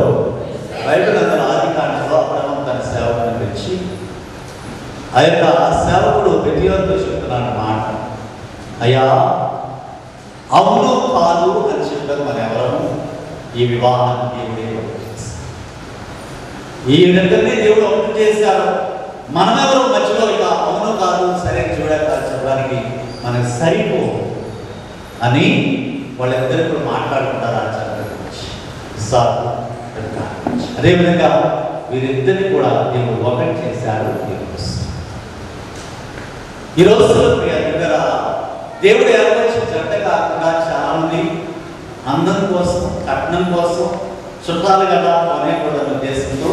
బైబిల్ అందులో ఆదికాండంలో అబ్రహాము తన సేవకుని పిలిచి, ఆ యొక్క సేవకుడు ప్రతిరోజు చెప్తున్నాడు మాట, అయ్యా అవును కాదు అని చెప్పారు. మన ఎవరము ఈ వివాహాన్ని దేవుడే ఈ ఇద్దరిని దేవుడు ఒకటి చేశారు. మనమెవరు మధ్యలో ఇక అవును కాదు సరే చెప్పడానికి మనకు సరిపో అని వాళ్ళిద్దరు కూడా మాట్లాడుకుంటారు ఆచార్య గురించి. అదేవిధంగా వీరిద్దరిని కూడా దేవుడు ఒకటి చేశారు. ఈరోజు దగ్గర దేవుడు ఏర్పరిచిన జంట కాకుండా చాలా మంది అందం కోసం, కట్నం కోసం, చుట్టాలు కదా అనేకూడదన్న ఉద్దేశంతో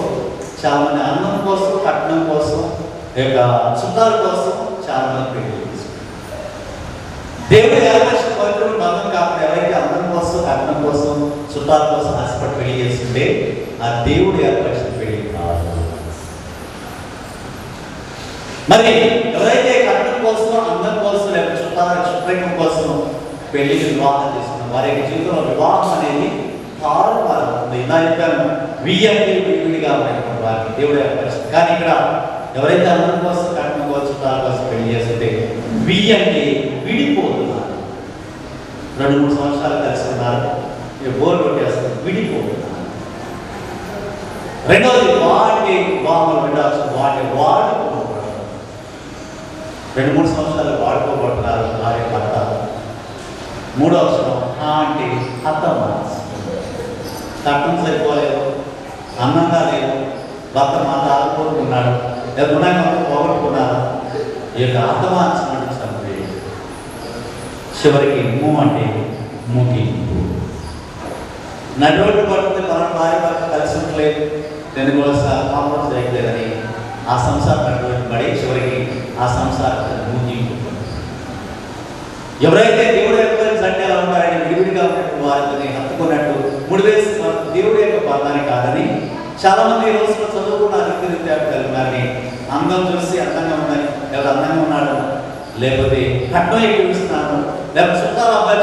చాలా మంది అందం కోసం, కట్నం కోసం, చుట్టాల కోసం చాలా మంది పెళ్లి చేసుకుంటారు. దేవుడు ఏర్పరిచిన పవిత్రుడు బంధం కాకుండా ఎవరైతే అందం కోసం, కట్నం కోసం, చుట్టాల కోసం ఆశపడి పెళ్లి చేసుకుంటే ఆ దేవుడు ఏర్పరిచిన పెళ్లి కాదు. మరి ఎవరైతే కట్నం కోసం, అందం కోసం, లేక చుట్టం కోసం పెళ్లి వివాహం చేసుకున్నారు, వారి యొక్క జీవితంలో వివాహం అనేది పాల్పడుతుంది. ఇలా చెప్పాను, అంటే విడివిడిగా ఉన్నటువంటి వారికి దేవుడు ఏర్పరిచింది. కానీ ఇక్కడ ఎవరైతే అందం కోసం, కట్నం కోసం, చుట్టాల కోసం పెళ్లి చేస్తుంటే అంటే విడిపోతున్నారు. 2-3 సంవత్సరాలు కలిసి ఉన్నారు, బోర్ కొట్టేస్తారు, విడిపోతున్నారు. రెండవది వాటి వివాహం వాడుకోబడుతున్నారు. 2-3 సంవత్సరాలు వాడుకోబడుతున్నారు భార్య భర్త. 3వ అవసరం అంటే హతమానం. కట్నం సరిపోలేదు, అన్నంగా లేదు, భర్త మాట ఆడుకోరుకున్నాడు, గుణంగా పోగొట్టుకున్నారు. ఈ యొక్క హతమానం చంపి చివరికి అంటే ముగింపు. నడువట్టు పడుతుంది, మన భార్య భర్త కలిసి ఉండలేదు, 2 కూడా కాంప్రమైజ్ చేయలేదని ఆ సంసారం నడువట్టు పడి చివరికి ఆ సంసారం ముగింపు. ఎవరైతే దేవుడు యొక్క జంట ఎలా ఉంటారని విడివిడిగా ఉన్నట్టు వారిని హత్తుకున్నట్టు ముడివేసి దేవుడి యొక్క బంధాన్ని కాదని చాలా మంది ఈ రోజులో చదువుకున్న రీతిరీత్యా కలిగినారని అందం చూసి అందంగా ఉందని, ఎవరు అందంగా ఉన్నాడు, లేకపోతే కట్నం ఎక్కువ చూస్తున్నాను, లేకపోతే చుట్టాల అబ్బాయి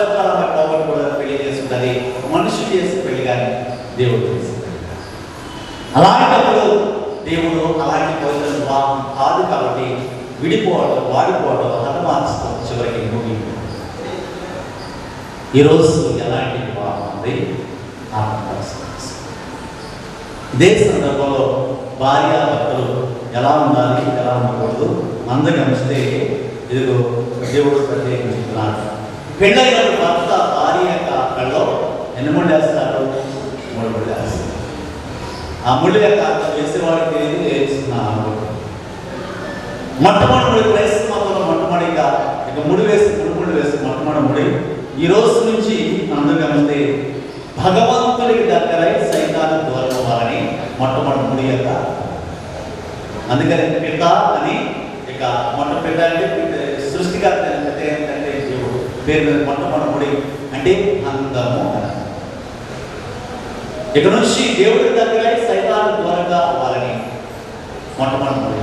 పోగొట్టుకోవడం పెళ్లి చేసుకుంటుంది. ఒక మనిషి చేసి పెళ్లి కానీ దేవుడు చేసి అలాంటప్పుడు దేవుడు అలాంటి పవిత్ర వివాహం కాదు కాబట్టి విడిపోవడం, వాడిపోవడం, హతమార్చడం చివరికి ముగింపు. ఈరోజు ఎలాంటి వివాహం ఉంది? ఇదే సందర్భంలో భార్యాభర్తలు ఎలా ఉండాలి, ఎలా ఉండకూడదు అందరూ గమనిస్తే ఇదిగో దేవుడు ప్రత్యేకించుకున్నాడు. పెళ్ళైన భర్త భార్య యొక్క కళ్ళలో ఎన్ని ముళ్ళు వేస్తాడు? 3 ముళ్ళు వేస్తాడు. ఆ ముళ్ళు యొక్క అర్థం వేసేవాడికి తెలియదు, వేస్తున్నాను. మొట్టమొదటి క్రైస్తవ మతంలో మొట్టమొదటిగా ఇక ముడి వేసి 3 ముళ్ళు వేసి మొట్టమొదటి ముడి ఈ రోజు నుంచి అందరూ గమనిస్తే భగవంతుడికి దగ్గరై సైతాన్ని దూరం అవ్వాలని మొట్టమొదటి ముడి యొక్క. అందుకని పిత అని ఇక మొట్టపిత అంటే సృష్టికర్త ఏంటంటే దేవుడు పేరు మొట్టమొదటి ముడి అంటే అందము. ఇక నుంచి దేవుడి దగ్గర సైతాన్ని దూరంగా అవ్వాలని మొట్టమొదటి ముడి.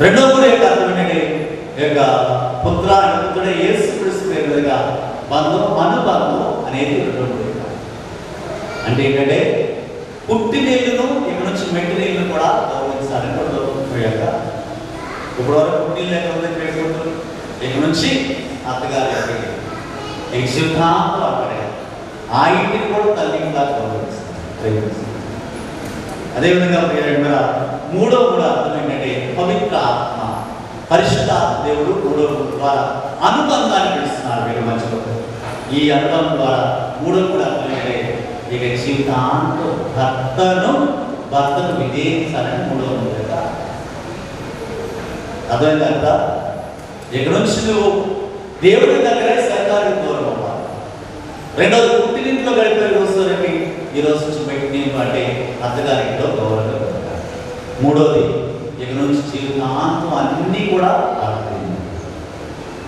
రెండో ముడి యొక్క అర్థం ఏంటంటే యొక్క పుత్రుడే యేసు క్రీస్తు పేరు మీదుగా బంధం అనుబంధం అనేది రెండో ముడి. అంటే ఏంటంటే పుట్టి నీళ్ళను ఇక నుంచి మెట్టి నీళ్ళను కూడా గౌరవించాలని రెండో ముడి యొక్క. ఇప్పుడు వరకు పుట్టిన పేరు ఇక నుంచి అత్తగారి ఇక సిద్ధాంతం అక్కడే ఆ ఇంటిని కూడా తల్లిగా గౌరవిస్తారు. అదేవిధంగా మూడో అర్థం ఏంటంటే పవిత్ర ఆత్మ, పరిశుద్ధ దేవుడు మూడో ద్వారా అనుబంధాన్ని పిలుస్తున్నారు వీళ్ళు మధ్యలో. ఈ అనుబంధం ద్వారా మూడో అర్థం ఏంటంటే ఇక జీవితాంతం భర్తను విధేయించాలని మూడో కదా. అర్థమైంది కదా? ఇక నుంచి నువ్వు దేవుడి దగ్గర సర్కారు దూరం అవ్వాలి. రెండోది పుట్టినింట్లో గడిపే రోజులకి ఈ రోజు నుంచి బయట అంటే అత్తగారింట్లో గౌరవంగా. మూడోది ఇక నుంచి జీవితాంతం అన్నీ కూడా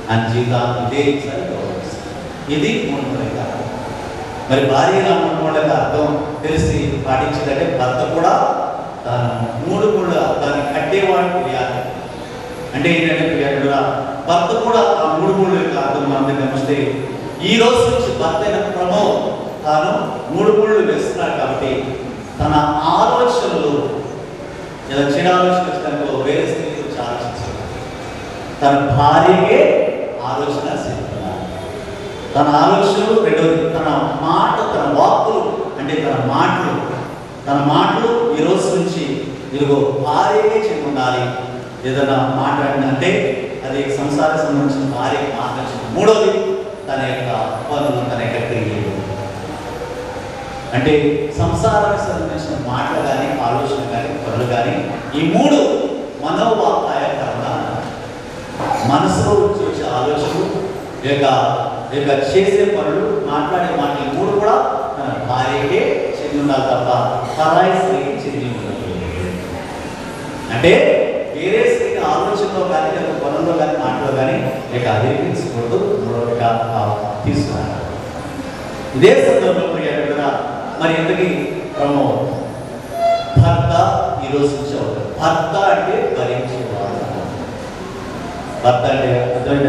ఆ జీవితాంతం విధేయించాలి, గౌరవిస్తారు. ఇది మూడు కాదు. మరి భార్యగా ఉన్నవాళ్ళకి అర్థం తెలిసి పాటించాలంటే భర్త కూడా తను 3 దాన్ని కట్టేవాడు క్రియాలి. అంటే ఏంటంటే క్రియాడుగా భర్త కూడా ఆ 3 యొక్క అర్థం మనం గమనిస్తే ఈ రోజు నుంచి భర్త అయిన ప్రమోద్ తాను 3 వేస్తున్నాడు కాబట్టి తన ఆలోచనలు ఇలా చెడు ఆలోచన వచ్చినాకో వేరే స్థితి గురించి ఆలోచించాలి. తన భార్యకే ఆలోచన చేస్తున్నారు. తన ఆలోచనలు రెండోది తన మాట, తన వాక్కులు అంటే తన మాటలు ఈ రోజు నుంచి ఇదిగో భార్యకే చెప్పి ఉండాలి. ఏదైనా మాట్లాడినంటే అది సంసార సంబంధించిన భార్యకి మాట్లాడుతుంది. మూడోది తన యొక్క పనులు, తన యొక్క క్రియలు అంటే సంసారానికి సంబంధించిన మాటలు కానీ, ఆలోచన కానీ, పనులు కానీ ఈ 3 మనోవాకాయ కర్మ, మనసులో వచ్చే ఆలోచనలు, యొక్క చేసే పనులు, మాట్లాడే మాటలు 3 కూడా తన భార్యకే చెంది ఉండాలి తప్ప పరాయి స్త్రీకి చెంది ఉండాలి. అంటే వేరే స్త్రీకి ఆలోచనలో కానీ, లేదా పనుల్లో కానీ, మాటలో కానీ ఇక అధికరించకూడదు, తీసుకున్నాడు. ఇదే సందర్భంలో మరి ఎందుకు భర్త ఈరోజు నుంచి అవుతాడు. భర్త అంటే భరించేవాడు. భర్త అంటే అర్థమైంది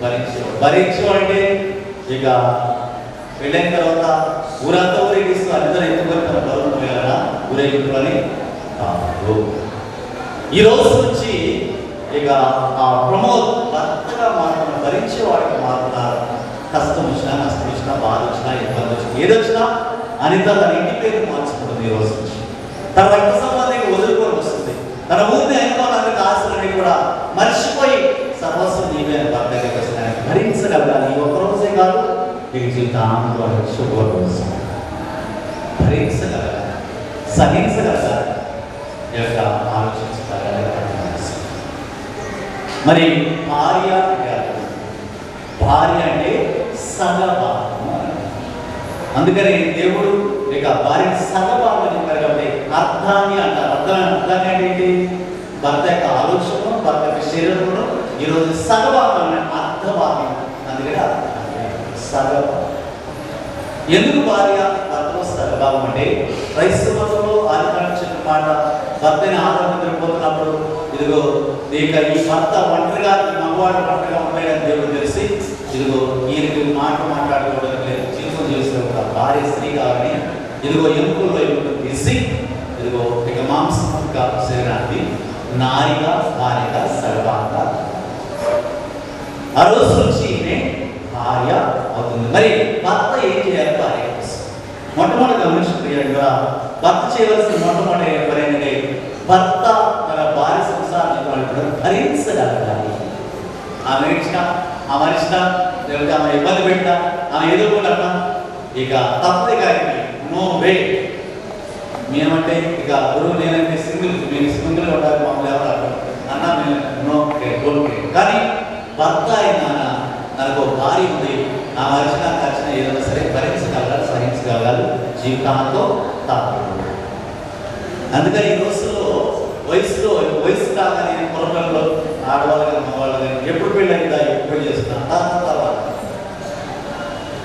భరించేవాడు. భరించేవాడు అంటే ఇక పెళ్ళైన తర్వాత ఊరంతా ఊరేగిస్తూ అందరూ ఎత్తుకొని తన గౌరవం వెళ్ళారా ఊరేగించుకొని కాదు. ఈ రోజు నుంచి ఇక ఆ ప్రమోద్ భర్తగా మాత్రం భరించేవాడికి మారుతున్నారు. కష్టం వచ్చినా, నష్టం వచ్చినా, బాధ వచ్చినా, ఇబ్బంది వచ్చినా, ఏదొచ్చినా అనిత తన ఇంటి పేరు మార్చుకుంటుంది. ఈ రోజు నుంచి తన రక్త సంబంధికి వదులుకొని వస్తుంది. తన ఊరిని అనుకోవడానికి ఆశలన్నీ కూడా మర్చిపోయి సర్వస్వం నీవే భర్త దగ్గరికి వస్తున్నాయి. భరించగలగాలి. ఈ ఒక్కరోజే కాదు, ఈ జీవితాంతం శుభరోజు భరించగలగాలి, సహించగలగాలి. ఆలోచిస్తారు. మరి భార్య అంటే సగభాగము. అందుకని దేవుడు ఇక భార్యని సగభాగం చెప్పారు కాబట్టి అర్థాన్ని అంటారు. అర్థాన్ని అంటే ఏంటి? భర్త యొక్క ఆలోచన, భర్త యొక్క శరీరంలో ఈరోజు సగభాగం అర్థభాగం. అందుకని సగభాగం. ఎందుకు భార్య భర్తలో సగభాగం అంటే క్రైస్తవ మతంలో ఆదికాండ మాట భర్తని ఆదరణ తిరిగిపోతున్నప్పుడు ఇదిగో ఇక ఈ భర్త ఒంటరిగా, ఈ మగవాడు ఒంటరిగా ఉంటాడని దేవుడు తెలిసి ఇదిగో ఈయనకి మాట్లాడుకోవడం లేదు, జీవితం చేసే ఒక భార్య స్త్రీ కావాలని ఇదిగో ఎముకల్లో ఎముకలు తీసి ఇదిగో ఇక మాంసంగా శరీరాన్ని నారిగా, భార్యగా, సగభాగంగా ఆ రోజు నుంచి భార్య అవుతుంది. మరి భర్త ఏం చేయాలి? భార్య మొట్టమొదటి గమనించిన భర్త చేయవలసిన మొట్టమొదటి పని ఏంటంటే భర్త తన భార్య సంసారాన్ని భరించగలగాలి. ఆమె ఇచ్చిన ఆ మనిషిన లేకపోతే ఆమె ఇబ్బంది పెట్టినా ఆమె ఎదుర్కొన్నా ఇక తప్పది కానీ నో వే. మేమంటే ఇక గురువు నేనంటే మేము సింగిల్ ఉండాలి, మమ్మల్ని ఎవరు అన్నా మేము నో కానీ భర్త అయినా నాకు భార్య ఉంది, ఆ మనిషిన ఖర్చున ఏదైనా సరే భరించగలగాలి, సహించగలగాలి జీవితాంతో తప్పదు. అందుకని ఈ రోజుల్లో వయసు కాగానే పొలంలో ఆడవాళ్ళు కానీ మగవాళ్ళు కానీ ఎప్పుడు పెళ్ళి అయిందా, ఎప్పుడు పెళ్లి చేసుకున్నా తర్వాత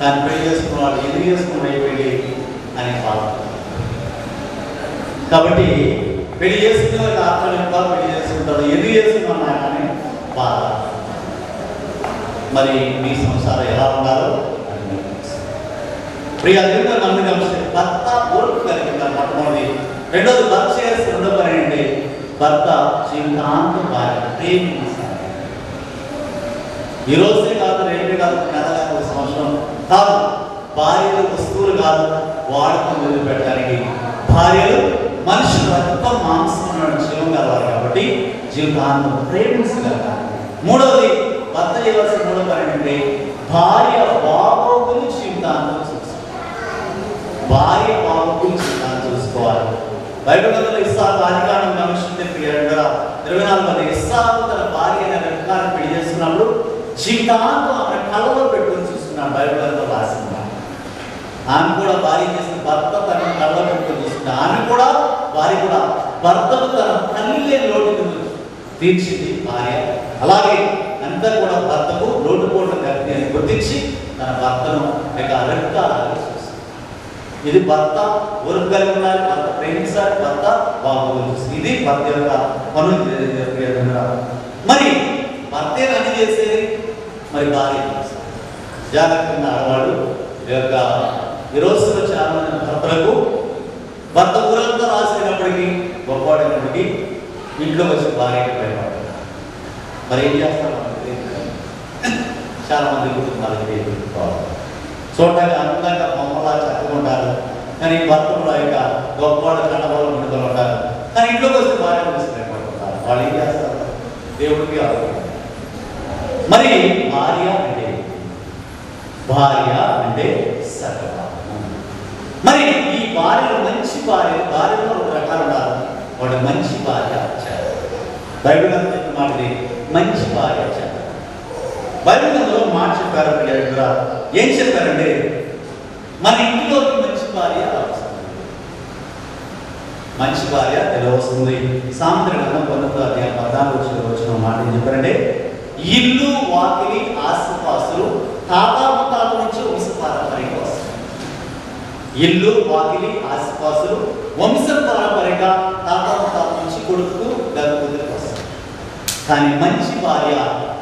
కానీ పెళ్లి చేసుకున్న వాళ్ళు ఎందుకు చేసుకున్నాయి పెళ్ళి అని బాధ. కాబట్టి పెళ్లి చేసుకునే వాళ్ళకి ఆత్మనింపా పెళ్లి చేసుకుంటారు, ఎందుకు చేసుకున్నా అని బాధ. మరి మీ సంసారం ఎలా ఉండాలో ప్రియ దేవుడు నమ్మిన భర్త ఓర్పు కలిగి ఉండాలి మొట్టమొదటి. రెండోది భర్త చేయాల్సిన రెండో పని ఏంటి, భర్త జీవితాంతం భార్య ప్రేమించాలి. ఈ రోజే కాదు, రేపే కాదు, నెల కాదు, ఒక సంవత్సరం కాదు. భార్యలు వస్తువులు కాదు, వాడకం వదిలిపెట్టడానికి. భార్యలు మనుషులు రక్త మాంసం జీవం కలవాలి కాబట్టి జీవితాంతం ప్రేమించగలగాలి. మూడవది భర్త చేయవలసిన మూడో పని ఏంటంటే భార్య బాగోగులు జీవితాంతం చూసుకోవాలి. భార్య బాగోగులు జీవితాన్ని చూసుకోవాలి. బైబిల్ గ్రంథంలో ఇస్సాకు ఆదికాండం గమనించింది 24 ఇస్సాకు తన భార్య అయిన రెబెక్కాను పెళ్లి చేసుకున్నప్పుడు జీవితాంతం ఆమె కళ్ళలో పెట్టుకుని చూస్తున్నాడు. బైబిల్ గ్రంథంలో రాసింది. ఆమె కూడా భార్య చేసిన భర్త తన కళ్ళలో పెట్టుకుని చూస్తుంది. ఆమె కూడా భార్య కూడా భర్తను తన తల్లి లేని లోటును తీర్చింది భార్య. అలాగే అంతా కూడా భర్తకు లోటుపోటు కలిగి అని గుర్తించి తన భర్తను రెక్కలాగా చూస్తుంది. ఇది భర్త ఊరికి కలిగి ఉండాలి, భర్త ప్రేమించాలి, భర్త బాగోగులు. ఇది భర్త యొక్క పనులు. మరి భర్తే అన్ని చేసేది, మరి భార్య జాగ్రత్తగా ఆడవాడు. ఈ రోజుల్లో చాలా మంది భర్తలకు భర్త ఊరంతా రాసినప్పటికీ గొప్పవాడైనప్పటికీ ఇంట్లో వచ్చి భార్యకి భయపడతారు. మరి ఏం చేస్తారు? చాలా మంది కుటుంబాలకి చూడటానికి అందంగా బొమ్మలా చక్కకుంటారు, కానీ భర్త కూడా ఇక గొప్పవాడు కన్నవాళ్ళు ముందుకొని ఉంటారు. కానీ ఇంట్లోకి వస్తే భార్య గురించి భయపడుతుంటారు. వాళ్ళు ఏం చేస్తారు? దేవుడికి ఆలోచన. మరి భార్య అంటే సర్వభావం. మరి ఈ భార్యలో మంచి భార్యలో ఒక రకాలు ఉన్నారు. వాడు మంచి భార్య బైబిల్ అని చెప్పిన మాటది మంచి భార్య. బైబిల్ అందులో మాట చెప్పారు. ఏం చెప్పారంటే మన ఇంట్లోకి మంచి భార్య వస్తుంది. మంచి భార్య ఎలా వస్తుంది? సాయంత్రం 19 వచ్చిన మాట ఏం చెప్పారంటే ఇల్లు వాకిలి ఆస్తిపాస్తులు తాత ముత్తాత నుంచి వంశపారంపర్యంగా వస్తుంది. ఇల్లు వాకిలి ఆస్తిపాస్తులు వంశపారంపర్యంగా తాత ముత్తాత నుంచి కొడుకు గర్భవతికి వస్తుంది. కానీ మంచి భార్య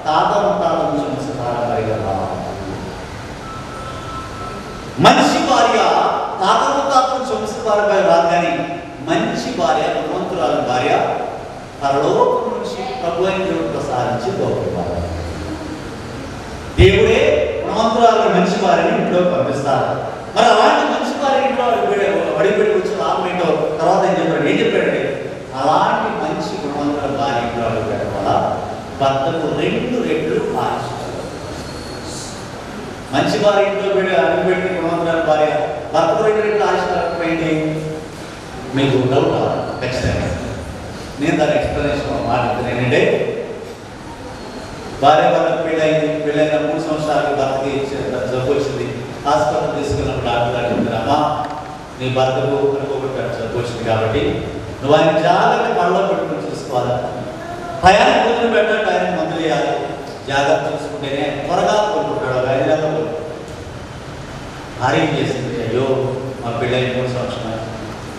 తాత ముత్తాత నుంచి వంశపారంపర్యంగా రావాలి. మంచి భార్య తాత ముత్తాత నుంచి వంశపారంపర్యంగా రాదు. కానీ మంచి భార్య భగవంతురాలు భార్య పరలోకం నుంచి ప్రభు అయిన దేవుడు ప్రసాదించి గొప్ప భార్య. దేవుడే గుణవంతురాలు మంచి భార్యని ఇంట్లో పంపిస్తారు. మరి అలాంటి మంచి భార్య ఇంట్లో అడిగిపెట్టి వచ్చి లాభం ఏంటో తర్వాత ఏం చెప్పాడంటే అలాంటి మంచి గుణవంతుల భార్య ఇంట్లో అడిగిపెట్టడం వల్ల భర్తకు 2 రెట్లు ఆశిస్తారు. మంచి భార్య ఇంట్లో అడిగిపెట్టి గుణవంతురాల భార్య భర్తకు 2 రెట్లు ఆశిస్తారంటే మీకు డౌట్ ఖచ్చితంగా నేను దాని ఎక్స్ప్లెనేషన్ మాట్లాడుతున్నాను. ఏంటంటే భార్య భర్తకు పెళ్ళైన 3 సంవత్సరాలకి భర్తకి జబ్బు వచ్చింది. హాస్పిటల్ తీసుకున్నప్పుడు డాక్టర్ అంటున్నారు, అమ్మా నీ భర్తకు అనుకోకుండా జబ్బు వచ్చింది కాబట్టి నువ్వు ఆయన జాగ్రత్త కళ్ళలో పెట్టుకుని చూసుకోవాలి. టయానికి మందులు పెట్టాలి, టయానికి మందులు వేయాలి. జాగ్రత్త చూసుకుంటేనే త్వరగా కోలుకుంటాడు. 5 నెలలు కోలుకుంటాడు. భార్య ఏం చేసింది? అయ్యో మా పెళ్ళైన 3 సంవత్సరాలు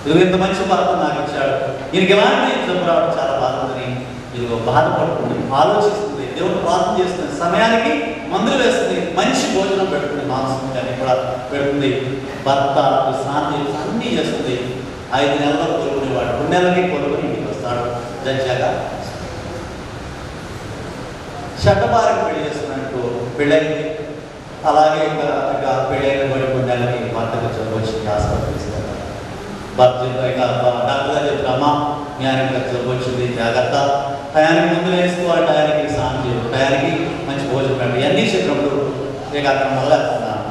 ఇది ఇంత మంచి భర్త నాకు ఇచ్చాడు, ఈయనకి ఎలాంటి జబ్బు రావడం చాలా బాగుందని ఇదిగో బాధపడుతుంది, ఆలోచిస్తుంది, దేవుడు ప్రార్థన చేస్తుంది, సమయానికి మందులు వేస్తుంది, మంచి భోజనం పెడుతుంది, మాంసం కానీ కూడా పెడుతుంది, భర్త శాంతి అన్నీ చేస్తుంది. 5 నెలల్లో కోలుకునేవాడు 2 నెలలకి కోలుకుని ఇంటికి వస్తాడు. జడ్జాగా షడ్డభార్యను పెళ్లి చేసుకున్నట్టు పెళ్ళైంది. అలాగే ఇక పెళ్ళైన 2 నెలలకి భర్తకు జబ్బు వచ్చింది, హాస్పిటల్ తీసుకెళ్తారు. డాక్టర్ గారు చెప్తామా మీ ఆయనకి జబ్బు వచ్చింది, జాగ్రత్త, టయానికి ముందు వేసుకోవాలి, టయానికి స్నానం చేయడం, టయానికి మంచి భోజనం పెట్టండి, ఇవన్నీ చెప్పినప్పుడు ఇక అక్కడ మొదలెడుతున్నాను.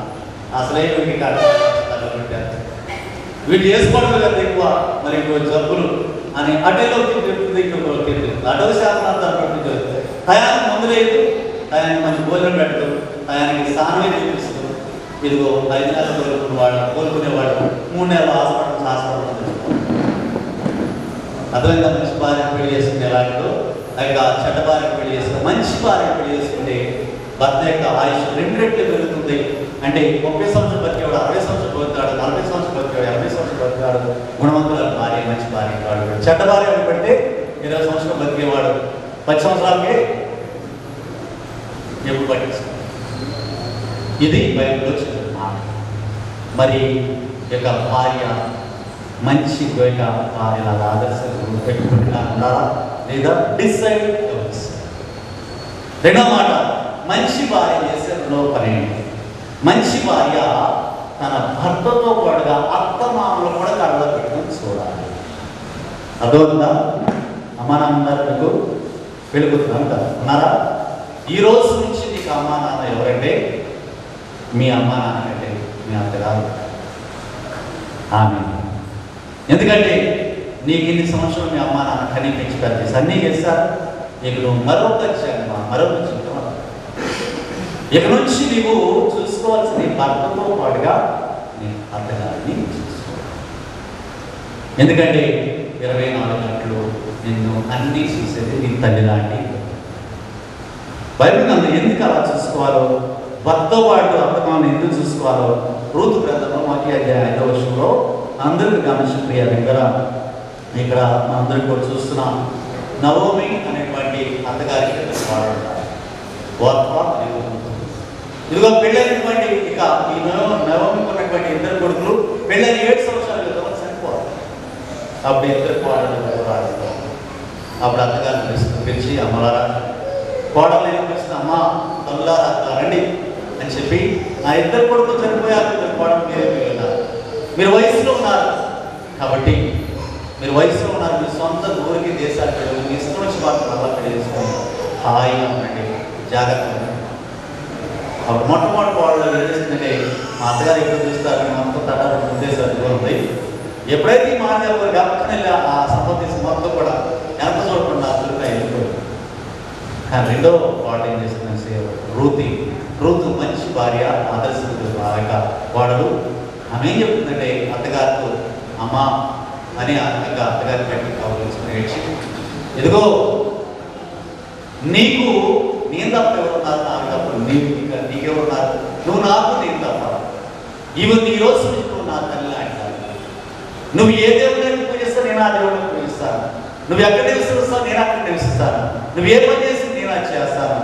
అసలే వీటికి పెట్టారు, వీటి చేసుకోవడం కదా ఎక్కువ, మరి ఇంకో జబ్బులు అని అటేలో తిరుగుతుంది, ఇంకొకరు తిరుగుతుంది, అటో శాతం అంతా జరుగుతుంది. టయానికి ముందు లేదు, టయానికి మంచి భోజనం పెట్టదు, టయానికి స్నానమే చూపిస్తుంది. ఇదిగో 5 నెలలు కోలుకునేవాడు 3 నెలలు హాస్పిటల్ అర్థమైందా? మంచి భార్య పెళ్లి చేసుకుంటే ఎలాంటిదో, ఆ చెడ్డ భార్య పెళ్లి చేసుకుంటే, మంచి భార్య పెళ్లి చేసుకుంటే భర్త యొక్క ఆయుష్ 2 రెట్లు పెరుగుతుంది. అంటే 30 సంవత్సరాలు బతికేవాడు 60 సంవత్సరాలు బతుకుతాడు, 40 సంవత్సరాలు బతికేవాడు 80 సంవత్సరాలు బతుకుతాడు. గుణవంతుల భార్య, మంచి భార్య వాడు. చెడ్డ భార్య పెడితే 20 సంవత్సరాలు బతికేవాడు 10 సంవత్సరాలకే ఎప్పుడు పట్టించాడు. ఇది బైబిల్లో చెప్పిన మాట. మరి యొక్క భార్య మంచి భార్య ఆదర్శం పెట్టుకుంటా ఉండాలా లేదా డిసైడ్? రెండో మాట, మంచి భార్య చేసే రెండో పని, మంచి భార్య తన భర్తతో పాటుగా అత్తమామలు కూడా కళ్ళలో పెట్టుకుని చూడాలి. అదోందా అమ్మా నాన్నకు వెలుగుతున్నాం కదా ఉన్నారా? ఈ రోజు నుంచి నీకు అమ్మా నాన్న ఎవరంటే మీ అమ్మా నాన్న అంటే మీ అత్తగారు, ఆమె. ఎందుకంటే నీకు ఇన్ని సంవత్సరాలు మీ అమ్మా నాన్న కనీ పెంచి పెద్ద చేసి అన్నీ చేస్తారు. ఇక నువ్వు మరొక జీవితం, ఇక నుంచి నీవు చూసుకోవాల్సిన నీ భర్తతో పాటుగా నీ అత్తగారిని చూసుకోవాలి. ఎందుకంటే 24 గంటలు నిన్ను అన్నీ చూసేది నీ తల్లి లాంటి. బైబిల్ నన్ను ఎందుకు అలా చూసుకోవాలో, భర్తతో పాటు అత్తమామని ఎందుకు చూసుకోవాలో రూతు గ్రంథంలో 5వ వచనంలో అందరికీ గమనించిన ప్రియ దగ్గర ఇక్కడ మనందరికీ కూడా చూస్తున్నాం. నవోమి అనేటువంటి అత్తగారికి ఇదిగో పెళ్ళైనటువంటి ఇక ఈ నవోమికి ఉన్నటువంటి 2 కొడుకులు పెళ్ళైన 7 సంవత్సరాల క్రితం చనిపోవాలి. అప్పుడు 2 కోడలు రాదు. అప్పుడు అత్తగారిని పిలిచి అమ్మలారా, కోడలు ఏమనిపిస్తుంది, అమ్మ తల్లారా రండి అని చెప్పి, నా 2 కొడుకులు చనిపోయారు, 2 కోడలు మీరే మిగిలినారు, మీరు వయసులో ఉన్నారు కాబట్టి మీరు వయసులో ఉన్నారు, మీ సొంత ఊరికి దేశానికి వెళ్ళి మీ ఇష్టం వచ్చి వాళ్ళు అలా పెళ్లి చేసుకొని హాయిగా ఉండండి, జాగ్రత్తగా. అప్పుడు మొట్టమొదటి వాళ్ళు ఏం చేస్తుందంటే, మా అత్తగారు ఎప్పుడు చూస్తారు మొత్తం తటాలు ఉద్దేశాలు ఉంది. ఎప్పుడైతే ఈ మాట గప్పని వెళ్ళి ఆ సంబంధించిన మొత్తం కూడా ఎంత చూడకుండా అసలుగా వెళ్ళిపోయింది. కానీ రెండో వాళ్ళు ఏం చేస్తుందంటే రూతు మంచి భార్య, ఆదర్శించిన కోడలు. ఆమె ఏం చెప్తుందంటే అత్తగారితో, అమ్మ అని అత్తగారి పెట్టి కావాల్సిన ఏడ్చి, ఇదిగో నీకు నేను తప్ప ఎవరున్నారు, నాకు తప్ప నీకెవరున్నారు, నువ్వు నాకు నేను తప్ప, ఇవి నీ రోజు నువ్వు నా తల్లి అంటారు. నువ్వు ఏ దేవుడిని పూజిస్తావు నేను ఆ దేవుడిని పూజిస్తాను, నువ్వు ఎక్కడ నివసిస్తావు నేను అక్కడ నివసిస్తాను, నువ్వు ఏ పని చేసి నేను అది చేస్తాను.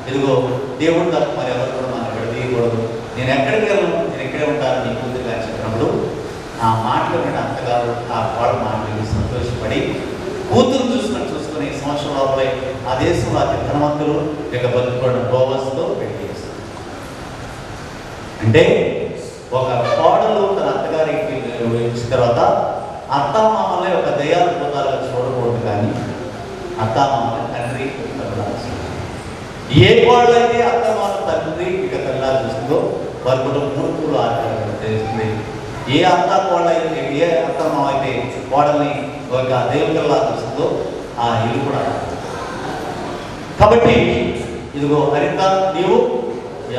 ఇదిగో దేవుడు తప్ప మరి ఎవరు కూడా మనం ఇక్కడ తీయకూడదు, నేను ఎక్కడికి వెళ్ళను, నేను ఇక్కడే ఉంటాను నీ కూతురుగా చెప్పినప్పుడు ఆ మాటలు విన్న అత్తగారు ఆ కోడ మాటలు సంతోషపడి కూతురు చూసుకొని సంవత్సరం లోపలే ఆ దేశంలో అతి ధనవంతులు ఇక బతుకున్న బోవస్తో పెళ్లి చేస్తారు. అంటే ఒక కోడలు తన అత్తగారికి ఇచ్చిన తర్వాత అత్తామామలే ఒక దయ్యాలు భూతాలుగా చూడకూడదు, కానీ అత్తామామలే తండ్రి ఏ కోడలైతే అత్తమామ తండ్రి ఇక తల్లా చూస్తుందో వారి కుటుంబం మూర్ఖులు ఆచారం తెలుస్తుంది. ఏ అత్త కోళ్ళ అయితే ఏ అత్తమామ అయితే కోడల్ని ఒక దేవుళ్ళలా చూస్తుందో ఆ ఇల్లు కూడా. కాబట్టి ఇదిగో హరిత, నీవు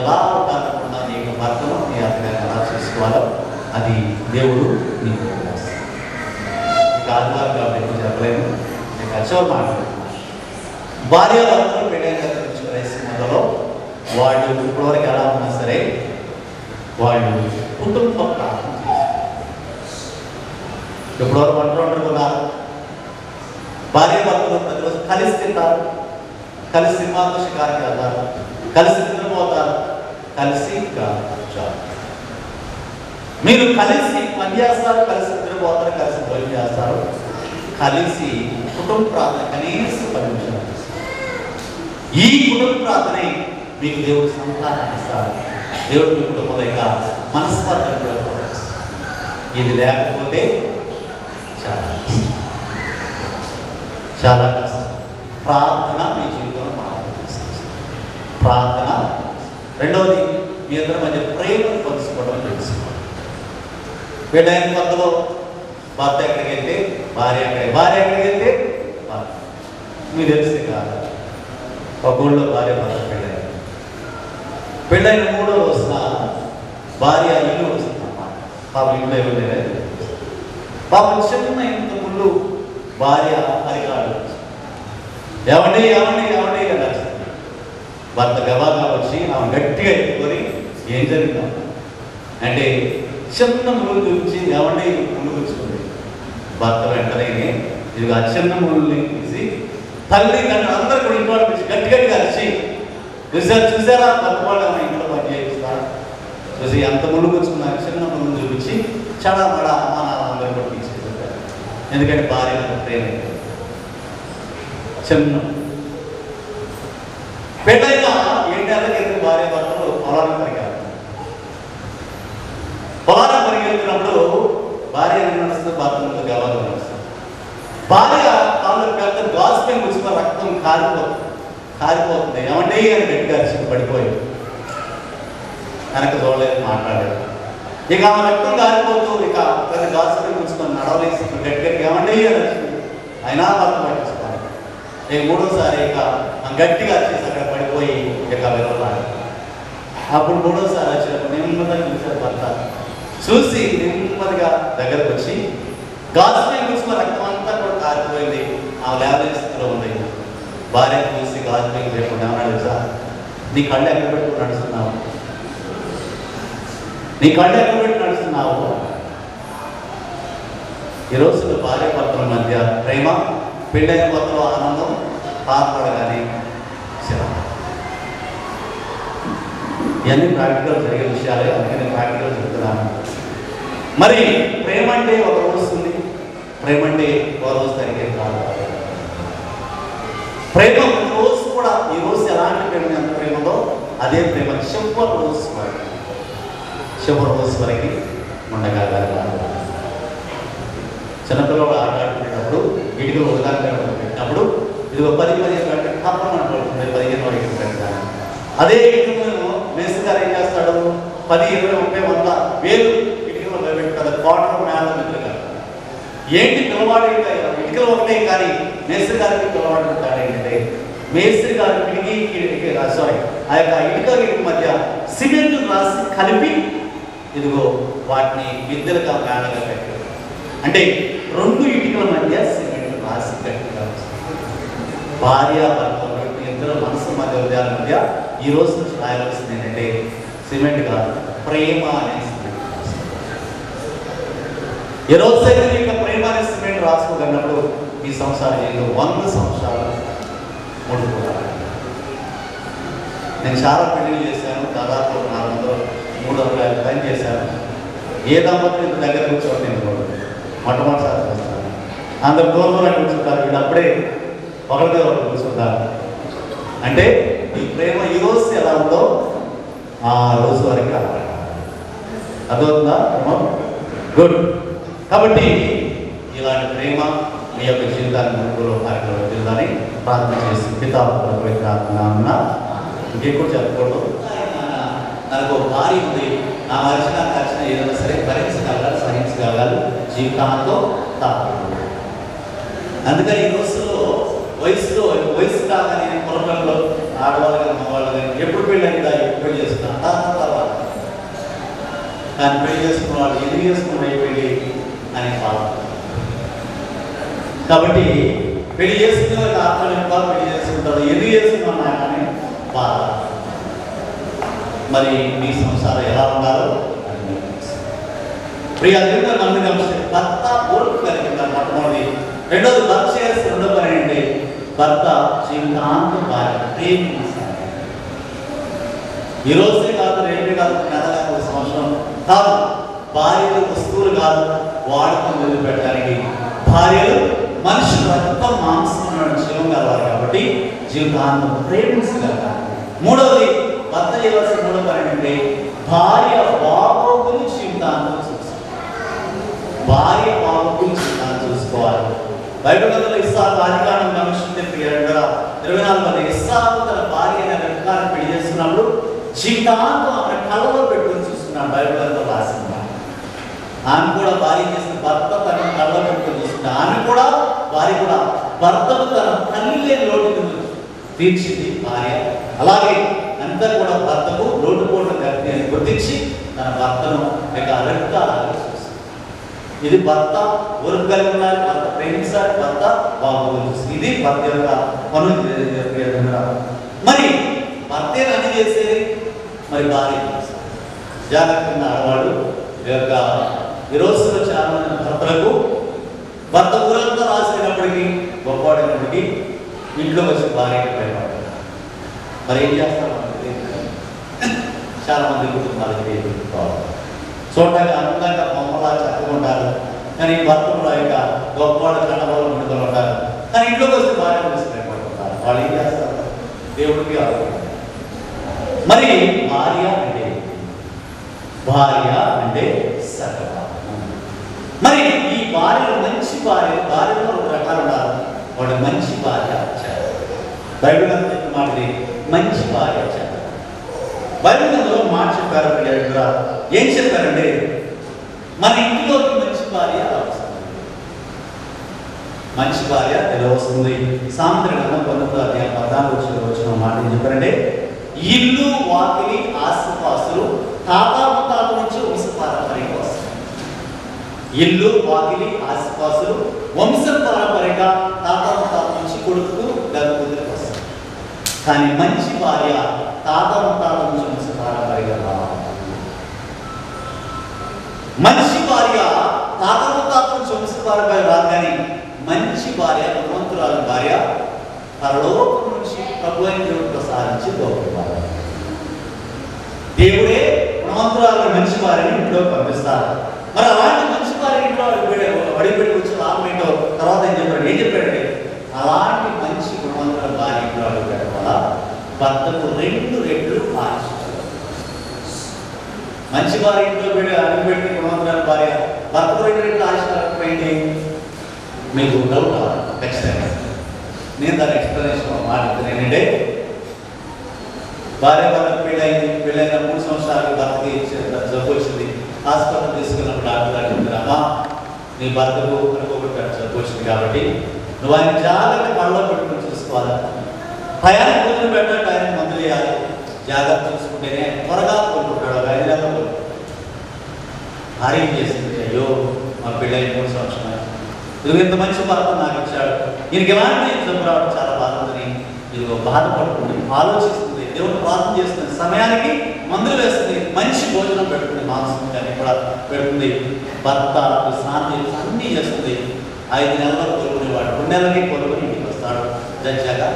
ఎలా ఉంటానకుండా నీకు భర్తను నీ అత్తగారిని ఎలా చూసుకోవాలో అది దేవుడు నీకు ఆదివారం కాబట్టి చెప్పలేను. నీకు అచ్చో మాట్లాడుతున్నాను. భార్య భర్తలు పెళ్ళైన వయసులో వాళ్ళు ఇప్పటివరకు ఎలా ఉన్నా సరే వాళ్ళు కుటుంబ ప్రార్థన ఇప్పటివరకు ఒంటరున్నారు. భార్య భర్తలు ప్రతిరోజు కలిసి తింటారు, కలిసి సినిమాతో షికారుకి వెళ్తారు, కలిసి నిద్రపోతారు, కలిసి మీరు కలిసి పని చేస్తారు, కలిసి నిద్రపోతారు, కలిసి భోజనం చేస్తారు, కలిసి కుటుంబ ప్రార్థన కనీసం 10 నిమిషాలు. ఈ కుటుంబ ప్రార్థనే మీకు దేవుడు సంతానాన్ని ఇస్తాడు. దేవుడు మీ కుటుంబం యొక్క మనస్పర్ధ. ఇది లేకపోతే చాలా కష్టం. చాలా కష్టం. ప్రార్థన మీ జీవితంలో ప్రార్థన. రెండవది, మీ అందరి మధ్య ప్రేమను పంచుకోవడం తెలుసుకోవాలి. పెళ్ళైన కొత్తలో భర్త ఎక్కడికి వెళ్తే భార్య ఎక్కడికి వెళ్తే మీకు తెలిసింది కాదు. ఒక ఊళ్ళో భార్య భర్త పెళ్ళైన 3వ రోజున భార్య ఇల్లు వస్తుందన్నమాట. పాపం ఇంట్లో ఎవరు పాపం చిన్న ఇంత ముందు భార్య అధికారులు ఏమండి అని భర్త గబాగా వచ్చి ఆమె గట్టిగా ఎత్తుకొని ఏం జరిగిందా అంటే చిన్న ముళ్ళు చూపించి ఏమండి ముళ్ళు కూర్చుకుంది. భర్త వెంటనే ఇది ఆ చిన్న ముళ్ళని తీసి తల్లి తండ్రి అందరూ కూడా ఇంట్లో గట్టిగా అరిచి చూసారా భర్త వాళ్ళు ఇంట్లో పని చేయిస్తారు చూసి ఎంత ముళ్ళు కూర్చుకున్నారు. చిన్న ముళ్ళు చూపించి చాలా మడ అమ్మా నాన్నలు కూడా తీసుకెళ్తారు. ఎందుకంటే భార్య ప్రేమ చిన్న పెళ్ళైనా 7 ఏళ్ళ క్రితం భార్య భర్తలు పొలానికి పరిగెత్తున్నప్పుడు భార్య నడుస్తుంది, భర్త గవాలు నడుస్తుంది. భార్య కాళ్ళు పెద్ద గాజు పెన్ కూర్చున్న రక్తం కారిపోతుంది. ఏమంటే అని గట్టిగా అరిచి పడిపోయి వెనక చూడలేదు, మాట్లాడారు. ఇక ఆమె రక్తం కారిపోతూ ఇక పెద్ద గాజు పెన్ కూర్చుకొని నడవలేసి గట్టిగా ఏమంటే అని అయినా భర్త పట్టించుకోవాలి. ఇక 3వసారి ఇక గట్టిగా వచ్చేసి అక్కడ పడిపోయి ఇక వెళ్ళాలి. అప్పుడు 3వసారి వచ్చినప్పుడు నెమ్మదిగా చూశారు. భర్త చూసి నెమ్మదిగా దగ్గరకు వచ్చి గాజు మీద కూర్చున్న రక్తం అంతా కూడా కారిపోయింది. ఆ లేవలేని స్థితిలో ఉంది. భార్య చూసి గాజు మీద లేకుండా ఏమన్నాడు సార్, నీ కళ్ళు ఎక్కడ పెట్టుకుని నడుస్తున్నావు? ఈ రోజుల్లో భార్య భర్తల మధ్య ప్రేమ, పెళ్ళైన కొత్తలో ఆనందం, పాల్పడగానే ఇవన్నీ ప్రాక్టికల్ జరిగే విషయాలే. అందుకని ప్రాక్టికల్ చెప్తున్నాను. మరి ప్రేమ అంటే ఒక రోజు వస్తుంది, ప్రేమ అంటే ఒక రోజు తరిగే కాదు. ప్రేమ ఒక రోజు కూడా ఈ రోజు ఎలాంటి ప్రేమ ఎంత ప్రేమలో అదే ప్రేమ చివరి రోజు వరకు ఉండగలగాలి. చిన్నపిల్లలు ఆడుకునేటప్పుడు ఇటుకలు ఉదాహరణ పెట్టినప్పుడు ఇది 10-15 గంటలు కప్పం అంటుంది, 15 వరకు పెట్టాలి. అదే ఇటుకలను మేస్త్రి ఏం చేస్తాడు, 10, 20, 30, 100, 1000 ఇటుకలు పెట్టుకుంటాడు. క్వార్టర్ మేళ మిత్రుగా ఏంటి పిల్లవాడు ఇటుకలు ఒకటే కానీ మేస్త్రి గారికి పిల్లవాడు ఉంటాడు. ఏంటంటే మేస్త్రి గారి పిడికి సారీ ఆ యొక్క ఇటుక మధ్య సిమెంట్ రాసి కలిపి ఇదిగో వాటిని విద్యలుగా మేళగా పెట్టారు. అంటే 2 ఇటుకల మధ్య సిమెంట్ రాసి గట్టిగా భార్య భర్తలు ఇద్దరు మనసు మధ్య హృదయాల మధ్య ఈ రోజు నుంచి రాయవలసింది ఏంటంటే సిమెంట్ కాదు, ప్రేమ అనే సిమెంట్. ఏ రోజైతే మీకు ప్రేమ అనే సిమెంట్ రాసుకోగలిగినప్పుడు ఈ సంవత్సరాలు ఏదో 100 సంవత్సరాలు ముడుకోవాలి. నేను చాలా పెళ్లి చేశాను, దాదాపు 400-300 పని చేశాను. ఏ దంపతులు ఇంత దగ్గర కూర్చోండి, నేను కూడా మొట్టమొదటిసారి చూస్తాను. అందరు దూరం కూర్చుంటారు, వీళ్ళు అప్పుడే ఒకరితో ఒకరు కూర్చుంటారు. అంటే ఈ ప్రేమ ఈ రోజు ఎలా ఉందో ఆ రోజు వరకు అర్థమవుతుందా? గుడ్. కాబట్టి ఇలాంటి ప్రేమ మీ యొక్క జీవితాన్ని ముందులో జీవితాన్ని ప్రార్థన చేసి పితాపత్ర ఇంకెప్పుడు చెప్పకూడదు. నాకు భార్య ఉంది, నా ఖర్చిన ఏదైనా సరే భరించగలగాలి, సహించగలగాలి, జీవితాంతో తప్పదు. అందుకని ఈ రోజుల్లో వయసు కాగానే పొలంలో ఆడవాళ్ళు కానీ మగవాళ్ళు కానీ ఎప్పుడు పెళ్ళైందా, ఎప్పుడు పెళ్లి చేసుకున్నా తర్వాత కానీ పెళ్లి చేసుకున్న వాళ్ళు ఎందుకు చేసుకున్న పెళ్ళి అని బాధ. కాబట్టి పెళ్లి చేసుకునే వాళ్ళకి ఆత్మనిర్భర పెళ్లి చేసుకుంటారు, ఎందుకు చేసుకున్నా కానీ బాధ. మరి మీ సంసారం ఎలా ఉండాలో ప్రియాగా మంది కలిసి భర్త ఓర్పు కలిగి ఉంటారు మొట్టమొదటి. రెండోది భర్త చేయాల్సిన రెండో పని ఏంటంటే భర్త జీవితాంతం భార్య ప్రేమించాలి. ఈ రోజే కాదు, రేపే కాదు, నెలలకు 1 సంవత్సరం కాదు. భార్యలు వస్తువులు కాదు, వాడకం వదిలిపెట్టడానికి. భార్యలు మనుషులు రక్తం మాంసం జీవం కలవాలి కాబట్టి జీవితాంతం ప్రేమించగలగాలి. మూడవది భర్త చేయవలసిన మూడో పని ఏంటంటే భార్య బాగోగులు జీవితాంతం చూసి బైబిల్ గ్రంథంలో ఇస్సాకు ఆదికాండం గమనించుకుంటే 24 ఇస్సాకు తన భార్య అయిన రెబెక్కాను పెళ్లి చేసుకున్నప్పుడు జీవితాంతం ఆమె కళ్ళలో పెట్టుకుని చూస్తున్నాడు. బైబిల్ గ్రంథంలో రాసింది. ఆమె కూడా భార్య చేసిన భర్త తన కళ్ళలో పెట్టుకుని చూస్తున్నాడు. ఆమె కూడా భార్య కూడా భర్తకు తన తల్లి లేని లోటు తీర్చింది భార్య. అలాగే అంతా కూడా భర్తకు లోటుపోటు గట్టి అని గుర్తించి తన భర్తను రెక్కలాగా చూసింది. ఇది భర్త ఊరికి కలిగి ఉండాలి, భర్త ప్రేమించాలి, భర్త బాగోగులు. ఇది భర్త యొక్క పనులు. మరి భర్తే అన్ని చేసేది, మరి భార్య చేసేది. జాగ్రత్తగా ఆడవాడు యొక్క ఈ రోజుల్లో చాలా మంది భర్తలకు భర్త ఊరంతా రాసినప్పటికీ గొప్పవాడినప్పటికీ ఇంట్లో వచ్చి భార్యకి భయపడతారు. మరి ఏం చేస్తారు? చాలా మంది కుటుంబాలకి చూడటానికి అందంగా బొమ్మలా చక్కగా ఉంటారు, కానీ భర్త కూడా యొక్క గొప్పవాడు కన్నవాళ్ళు ముందుకొని ఉంటారు, కానీ ఇంట్లోకి వస్తే భార్య గురించి భయపడుతుంటారు. వాళ్ళు ఏం చేస్తారు? దేవుడికి ఆలోచన. మరి భార్య అంటే సకల. మరి ఈ భార్యలో మంచి భార్యలో 2 రకాలు ఉన్నారు. వాడు మంచి భార్య చెడ్డ. బైబిల్ అంతా చెప్పిన మాటది మంచి భార్య చెడ్డ. బైబిల్ అందులో మాట చెప్పారు. ఏం చెప్పారంటే మన ఇంట్లోకి మంచి భార్య వస్తుంది. మంచి భార్య ఎలా వస్తుంది? సామెతల గ్రంథం 19వ అధ్యాయం 14వ వచనం మాట ఏం చెప్పారంటే ఇల్లు వాకిలి ఆస్తిపాస్తులు తాత ముత్తాతల నుంచి వంశపారంపర్యంగా వస్తుంది. ఇల్లు వాకిలి ఆస్తిపాస్తులు వంశపారంపర్యంగా తాత ముత్తాతల నుంచి కొడుకు కూతురికి వస్తుంది. కానీ మంచి భార్య తాత ముత్తాతల నుంచి వంశపారంపర్యంగా రావాలి. మంచి భార్య తాత ముత్తాతల నుంచి వంశపారంపర్యంగా రాదు. కానీ మంచి భార్య భగవంతురాలు భార్య పరలోకం నుంచి ప్రభు అయిన దేవుడు ప్రసాదించి గొప్ప భార్య. దేవుడే గుణవంతురాలు మంచి భార్యని ఇంట్లో పంపిస్తారు. మరి అలాంటి మంచి భార్య ఇంట్లో అడిగిపెట్టి వచ్చి లాభం ఏంటో తర్వాత ఏం చెప్పాడంటే అలాంటి మంచి గుణవంతుల భార్య ఇంట్లో అడిగిపెట్టడం వల్ల భర్తకు 2 రెట్లు ఆశించారు. మంచి భార్య ఇంట్లో అడిగిపెట్టి గుణవంతురాల భార్య భర్తకు 2 రెట్లు ఆశించాలంటే మీకు డౌట్ ఖచ్చితంగా నేను దాని ఎక్స్ప్లెనేషన్ మాట్లాడుతున్నాను. ఏంటంటే భార్య భర్తకు పెళ్ళైన 3 సంవత్సరాలకు భర్తకి జబ్బు వచ్చింది. హాస్పిటల్ తీసుకున్నప్పుడు డాక్టర్ గారు చెప్తారమ్మా నీ భర్తకు అనుకోకుండా జబ్బు వచ్చింది కాబట్టి నువ్వు ఆయన జాగ్రత్త కళ్ళలో పెట్టుకుని చూసుకోవాలి. టయానికి భోజనం పెట్టాలి, టయానికి మందులు వేయాలి. జాగ్రత్త చూసుకుంటేనే త్వరగా కోలుకుంటాడు. 5 నెలలు కోలుకుంటాడు. భార్య ఏం చేసింది? అయ్యో మా పెళ్ళైన 3 సంవత్సరాలు ఇది ఇంత మంచి భర్త నాకు ఇచ్చాడు, ఈయనకి ఎలాంటి జబ్బు రావడం చాలా బాగుందని ఇదిగో బాధపడుతుంది, ఆలోచిస్తుంది, దేవుడు ప్రార్థన చేస్తుంది, సమయానికి మందులు వేస్తుంది, మంచి భోజనం పెడుతుంది, మాంసం కానీ కూడా పెడుతుంది, భర్త స్నానం చేసి అన్నీ చేస్తుంది. 5 నెలల్లో కోలుకునేవాడు 2 నెలలకి కోలుకొని ఇంటికి వస్తాడు. జడ్జాగా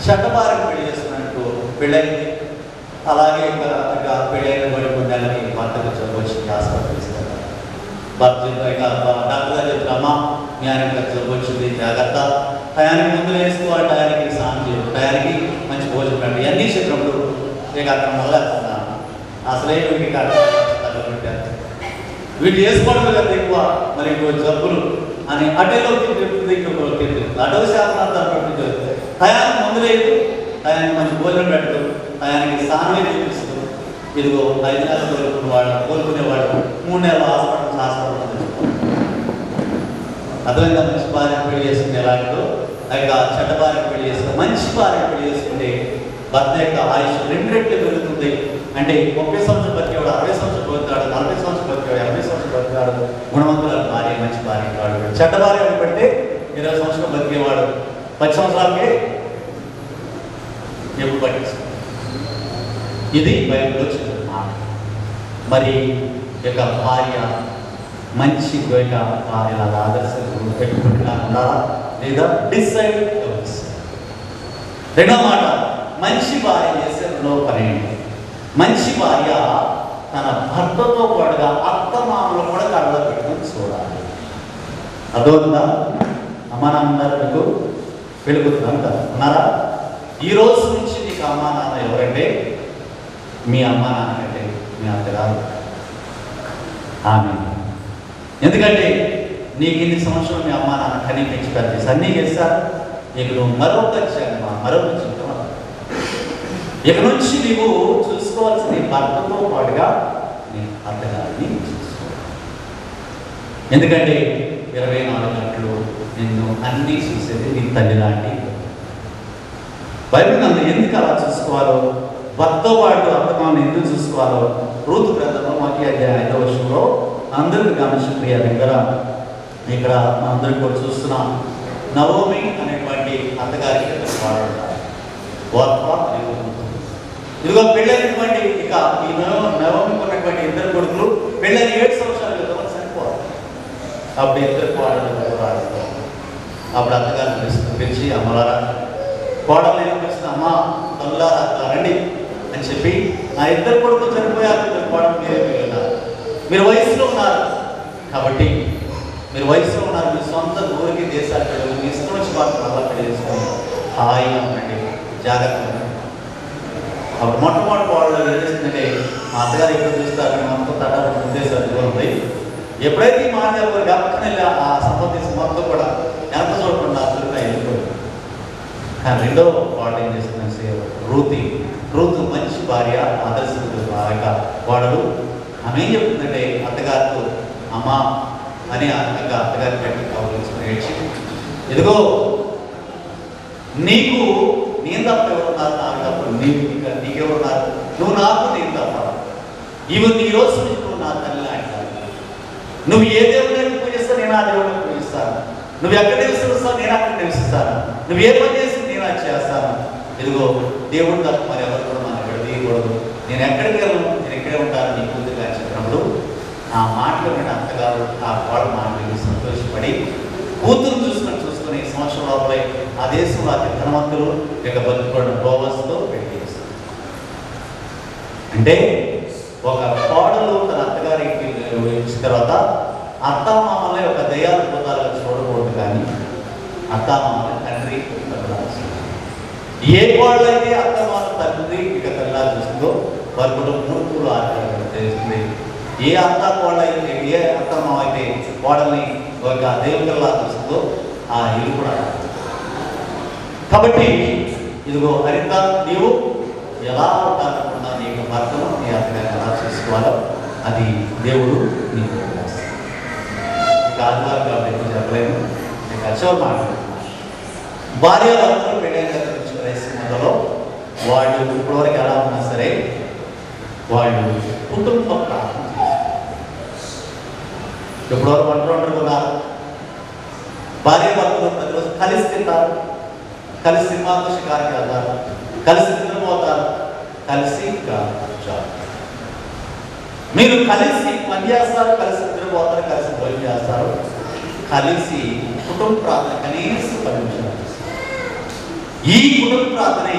చెడ్డబారికి పెళ్లి చేస్తున్నట్టు పెళ్ళైంది. అలాగే ఇంకా పెళ్ళైన 2 నెలలకి భర్తకు జబ్బు వచ్చింది. హాస్పిటల్ తీసుకెళ్తారు. భర్త డాక్టర్ గారు చెప్తారమ్మా మీ ఆయనకి జబ్బు వచ్చింది, జాగ్రత్త, టయానికి మందులు వేసుకోవాలి, టయానికి స్నానం చేయాలి, టయానికి మంచి భోజనం పెట్టండి, ఇవన్నీ చెప్పినప్పుడు ఇక అక్కడ మొదలెడుతున్నాను. అసలే వీటికి వీటి వేసుకోవడం కదా ఎక్కువ, మరి ఇంకో జబ్బులు అని అటేలోకి తిరుగుతుంది, ఇంకొకరు తిరుగుతుంది. అటో శాతం తరపు టయానికి మందులు వేయదు, టయానికి మంచి భోజనం పెట్టదు, టయానికి స్నానమే చూపిస్తుంది. ఇదిగో 5 నెలలు కోలుకునేవాడు 3 నెలలు హాస్పిటల్ అర్థమైందా? మంచి భార్య పెళ్లి చేసుకుంటే ఎలాంటిదో ఇంకా చెడ్డ భార్య పెళ్లి చేసుకుంటే, మంచి భార్య పెళ్లి చేసుకుంటే భర్త యొక్క ఆయుష్ 2 రెట్లు పెరుగుతుంది. అంటే 30 సంవత్సరాలు బతికేవాడు 60 సంవత్సరాలు బతుకుతాడు, 40 సంవత్సరాలు బతికేవాడు 80 సంవత్సరాలు బతికాడు. గుణవంతుల భార్య మంచి భార్య వాడు. చెడ్డ భార్య పెడితే 20 సంవత్సరాలు బతికేవాడు 10 సంవత్సరాలకే ఎప్పుడు పట్టించాడు. ఇది బైబిల్లో చెప్పిన మాట. మరి యొక్క భార్య మంచి భార్య ఆదర్శంగా పెట్టుకుంటున్నారా లేదా డిసైడ్? రెండో మాట, మంచి భార్య చేసే పని ఏంటి? మంచి భార్య తన భర్తతో పాటుగా అత్తమామలు కూడా కళ్ళలో పెట్టుకుని చూడాలి. అదోందా అమ్మానాన్నకు వెలుగుతున్నాం కదా ఉన్నారా? ఈ రోజు నుంచి నీకు అమ్మా నాన్న ఎవరంటే మీ అమ్మ నాన్నకంటే మీ అత్తగారు. ఆమె ఎందుకంటే నీకు ఇన్ని సంవత్సరాలు మీ అమ్మ నాన్న కనీ పెంచి పెద్ద చేసి అన్నీ చేశారు. ఇక నువ్వు మరొక జీవితం, ఇక నుంచి నీవు చూసుకోవాల్సిన భర్తతో పాటుగా నీ అత్తగారిని చూసుకోవాలి. ఎందుకంటే 24 గంటలు నిన్ను అన్నీ చూసేది నీ తల్లి లాంటి. బైబిల్ నన్ను ఎందుకు అలా చూసుకోవాలో, భర్తతో పాటు అత్తమాను ఎందుకు చూసుకోవాలో రూతు గ్రంథంలో 5వ అందరికీ గమనించిన ప్రియ దగ్గర ఇక్కడ మనందరికీ కూడా చూస్తున్నాం. నవోమి అనేటువంటి అత్తగారికి వాడుతారు. ఇదిగో పెళ్ళైనటువంటి ఇక ఈ నవోమికి ఉన్నటువంటి 2 కొడుకులు పెళ్ళైన 7 సంవత్సరాల క్రితం చనిపోవాలి. అప్పుడు 2 కోడలు రాస్తారు. అప్పుడు అత్తగారిని పిలిచి అమ్మలారా, కోడలు పిలిచిన అమ్మ తల్లారా రండి అని చెప్పి, నా 2 కొడుకులు చనిపోయారు, 2 కోడలు మీరే మిగిలినారు, మీరు వయసులో ఉన్నారు కాబట్టి మీరు వయసులో ఉన్నారు, మీ సొంత ఊరికి దేశాలు మీ ఇష్టం వచ్చి మాత్రం అలా పెళ్లి చేసుకొని హాయిగా ఉండండి, జాగ్రత్తగా. అప్పుడు మొట్టమొదటి వాళ్ళు ఏం చేస్తుందంటే, మా అత్తగారు ఎప్పుడు చూస్తారు మొత్తం తట ఉద్దేశాలు ఉంది. ఎప్పుడైతే ఈ మాట గప్పకని వెళ్ళి ఆ సంబంధించిన మొత్తం కూడా ఎంత చూడకుండా అసలుగా వెళ్ళిపోయింది. కానీ రెండో వాళ్ళు ఏం చేస్తుందంటే రూతు మంచి భార్య, ఆదర్శ వాడలు. ఆమె ఏం చెప్తుందంటే అత్తగారితో, అమ్మ అని అత్తగారి పెట్టి కావాల్సిన ఏడ్చి, ఇదిగో నీకు నేను తప్ప ఎవరున్నారు, నాకు తప్ప నీకెవరున్నారు, నువ్వు నాకు నేను తప్ప, ఇవి నీ రోజు నువ్వు నా తల్లి అంటారు. నువ్వు ఏ దేవుడిని పూజిస్తా నేను ఆ దేవుడిని పూజిస్తాను, నువ్వు ఎక్కడ నివసిస్తావు నేను అక్కడ నివసిస్తాను, నువ్వు ఏ పని చేసి నేను అది చేస్తాను. ఇదిగో దేవుడు తప్ప మరి ఎవరు కూడా మనం ఇక్కడ తీయకూడదు, నేను ఎక్కడికి వెళ్ళను, నేను ఇక్కడే ఉంటాను నీ కూతురుగా చెప్పినప్పుడు ఆ మాటలు విన్న అత్తగారు ఆ వాళ్ళ మాటలు సంతోషపడి కూతురు చూసుకొని సంవత్సరం లోపలే ఆ దేశంలో అతి ధనవంతులు ఇక బతుకున్న బోవస్తో పెళ్లి చేస్తారు. అంటే ఒక కోడలు తన అత్తగారికి ఇచ్చిన తర్వాత అత్తామామలే ఒక దయ్యాలు భూతాలుగా చూడకూడదు, కానీ అత్తామామలే తండ్రి ఏ కోడలైతే అత్తమామ తండ్రి ఇక తల్లా చూస్తుందో వారి కూడా మూర్తులు ఆచారం తెలుస్తుంది. ఏ అత్త కోడ అయితే ఏ అత్తమామ అయితే కోడల్ని ఒక దేవుడిలా చూస్తుందో ఆ ఇల్లు కూడా. కాబట్టి ఇదిగో హరిత, నీవు ఎలా ఉండాలనుకున్నా నీకు భర్తను నీ అత్తగారిని ఎలా చూసుకోవాలో అది దేవుడు నీకు కాదు కాబట్టి చెప్పలేను. నీకు అచ్చో మాట్లాడుతున్నాను. భార్య భర్తలు పెళ్ళైన మొదలో వాళ్ళు ఇప్పటివరకు ఎలా ఉన్నా సరే వాళ్ళు కుటుంబ ప్రార్థన ఇప్పటివరకు ఒంటరి ఉన్నారు. భార్య భర్తలు ప్రతిరోజు కలిసి తింటారు, కలిసి సినిమాతో షికారుకి వెళ్తారు, కలిసి నిద్రపోతారు, కలిసి కూర్చోరు. మీరు కలిసి పని చేస్తారు, కలిసి నిద్రపోతారు, కలిసి భోజనం చేస్తారు, కలిసి కుటుంబ ప్రార్థన కనీసం 10 నిమిషాలు. ఈ కుటుంబ ప్రార్థనే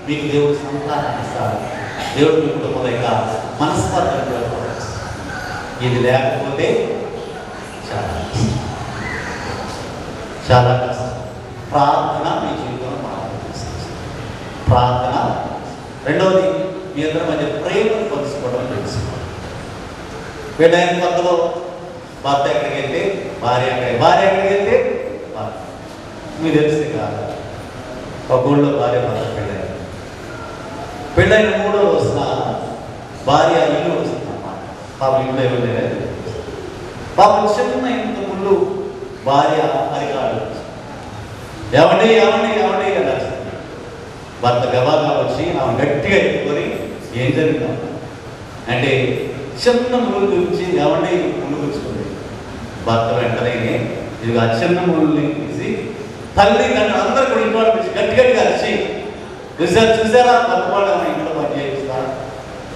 మీకు దేవుడు సంతానాన్ని ఇస్తారు. దేవుడు మీ కుటుంబంలో ఇక మనస్పర్ధ. ఇది లేకపోతే చాలా కష్టం. ప్రార్థన మీ జీవితంలో ప్రార్థన. రెండవది, మీ ఇద్దరి మధ్య ప్రేమను పంచుకోవడం తెలుసుకోవాలి. పెళ్ళైన కొత్తలో భర్త ఎక్కడికి వెళ్తే భార్య ఎక్కడికి వెళ్తే భర్త. మీకు తెలిసింది కాదు, ఒక ఊళ్ళో భార్య భర్త పెళ్ళైన 3వ రోజున భార్య ఇల్లు వస్తుందన్నమాట. పాపం ఇంట్లో ఎవరు పాపం చిన్న ఇంత ముందు భార్య అరికాడు ఏమండి ఏమండి ఏమండి అన్నారు. భర్త గబాగా వచ్చి ఆమె గట్టిగా ఎత్తుకొని ఏం జరిగిందా అంటే చిన్న ముళ్ళు చూపించి ఏమండి ముళ్ళు కూర్చుకుంది. భర్త వెంటనే ఇది ఆ చిన్న ముళ్ళని తీసి తల్లి తండ్రి అందరూ కూడా ఇంట్లో పిలిచి గట్టిగా అరిచి, చూసారా భర్త వాళ్ళు ఇంట్లో పని చేయిస్తారు,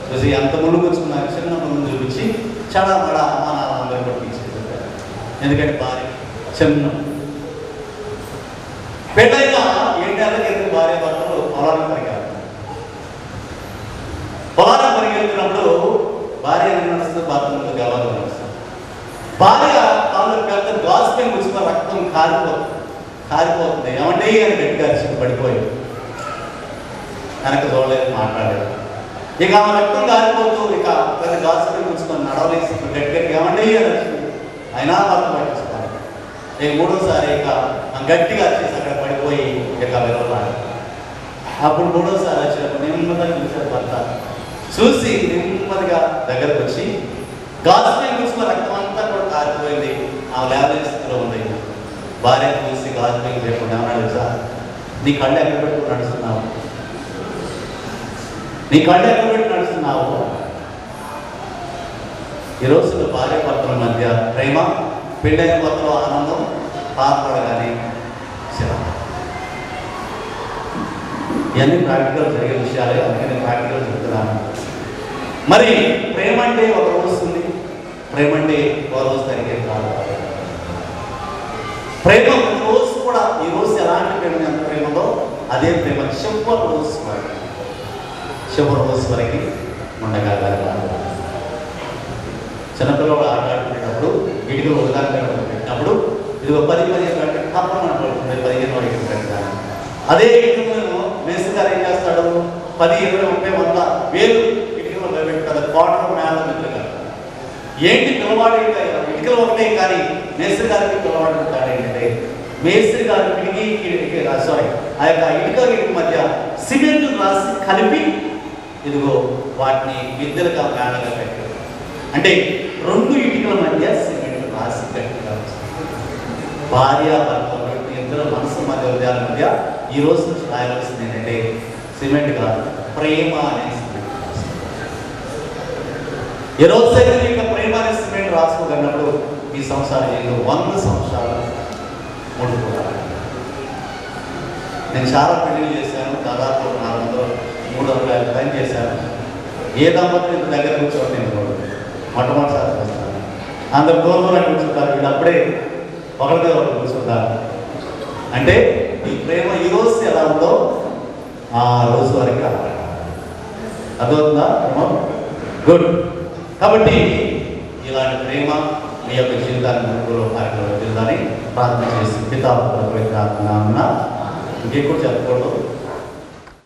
చూసి ఎంత ముళ్ళు కూర్చుకున్నారు, చిన్న ముళ్ళు చూపించి చాలా మడా అమ్మా నాన్న అందరూ కూడా తీసేసారు. ఎందుకంటే భార్య చిన్న పెళ్ళైన 7 ఏళ్ళ క్రితం భార్య భర్తలు పొలానికి పరిగెడుతున్నప్పుడు భార్య నడుస్తుంది, భర్తలతో గవాలు నడుస్తుంది. భార్య కాళ్ళకి వెళ్తే గాజుపై కూర్చున్న రక్తం కారిపోతుంది. ఏమంటే అని గట్టిగా అరిచి పడిపోయి వెనక చూడలేదు, మాట్లాడలేదు. ఇక ఆమె రక్తం కారిపోతూ ఇక గాజుపై కూర్చుకొని నడవలేసి గట్టిగా ఏమంటే అని అరిచి అయినా భర్త పట్టించుకోవాలి. నేను మూడోసారి ఇక గట్టిగా వచ్చేసి అక్కడ పడిపోయి ఇక విరవలాడు. అప్పుడు మూడోసారి వచ్చినప్పుడు నెమ్మదిగా చూశాడు భర్త. చూసి నెమ్మదిగా దగ్గరకు వచ్చి గాజుపై కూర్చున్న రక్తం అంతా కూడా కారిపోయింది. ఆ లేవలేని స్థితిలో ఉంది. భార్య చూసి గాజుపై లేకుండా ఏమన్నాడు తెలుసా? నీ కళ్ళు ఎక్కడ పెట్టుకుని నడుస్తున్నావు? నీ కళ్ళు ఎక్కడ పెట్టి నడుస్తున్నావు? ఈ రోజుల్లో భార్య భర్తల మధ్య ప్రేమ, పెళ్ళైన కొత్తలో ఆనందం, పాపడగానే శివ. ఇవన్నీ ప్రాక్టికల్ జరిగే విషయాలే, అందుకని ప్రాక్టికల్ చెప్తున్నాను. మరి ప్రేమ అంటే ఒక రోజు వస్తుంది, ప్రేమ అంటే ఒక రోజు తరిగేది కాదు. ప్రేమ ఒక రోజు కూడా, ఈ రోజు ఎలాంటి ప్రేమ ఎంత ప్రేమలో అదే ప్రేమ చివరి రోజు వరకు ఉండగలగాలి. చిన్నపిల్లలు ఆట ఆడుకునేటప్పుడు ఇటుకలు ఉదాహరణ పెట్టినప్పుడు ఇది 10-15 గంటలు తప్పమని పడుతుంది. 15 వరకు పెట్టాలి. అదే ఇటుకలను మేస్త్రి గారు ఏం చేస్తాడు? 10, 20, 30, 100, 1000 ఇటుకలు పెట్టుకుంటారు. క్వార్టర్ మేళ మిత్రులు ఏంటి పిల్లవాడు? ఇటుకలు ఒకటే, కానీ మేస్త్రి గారికి పిల్లవాడు ఉంటాడు. ఏంటంటే మేస్త్రి గారి పిడికి సారీ ఆ యొక్క ఇటుక మధ్య సిమెంట్ రాసి కలిపి ఇదిగో వాటిని ఇద్దరుగా మేళగా పెట్టారు. అంటే 2 ఇటుకల మధ్య సిమెంట్ రాసి పెట్టారు. భార్య భర్తలు ఇద్దరు మనసు మధ్య హృదయాల మధ్య ఈ రోజు నుంచి రాయవలసింది ఏంటంటే సిమెంట్ కాదు, ప్రేమ అనే సిమెంట్. ఈ రోజు మీకు ప్రేమ అనే సిమెంట్ రాసుకోగలిగినప్పుడు ఈ సంవత్సరాలు ఏదో 100 సంవత్సరాలు ముడుకోవాలి. నేను చాలా పెళ్లి చేశాను, దాదాపు 400-300 టైం చేశాను. ఏ దంపతులు ఇంత దగ్గర కూర్చోండి, నేను మొట్టమొదటిసారి చూస్తాను. అందరు దూరం కూర్చుంటారు, వీళ్ళు అప్పుడే ఒకరితో ఒకరు కూర్చుంటారు. అంటే ఈ ప్రేమ ఈ రోజు ఎలా ఉందో ఆ రోజు వరకు అర్థమవుతుందా? గుడ్. కాబట్టి ఇలాంటి ప్రేమ మీ యొక్క జీవితాన్ని ముందులో కార్యక్రమం జీవితాన్ని ప్రార్థన చేసి పితా పవిత్రాత్మ నామమున ఇంకెక్కువ చెప్పకూడదు.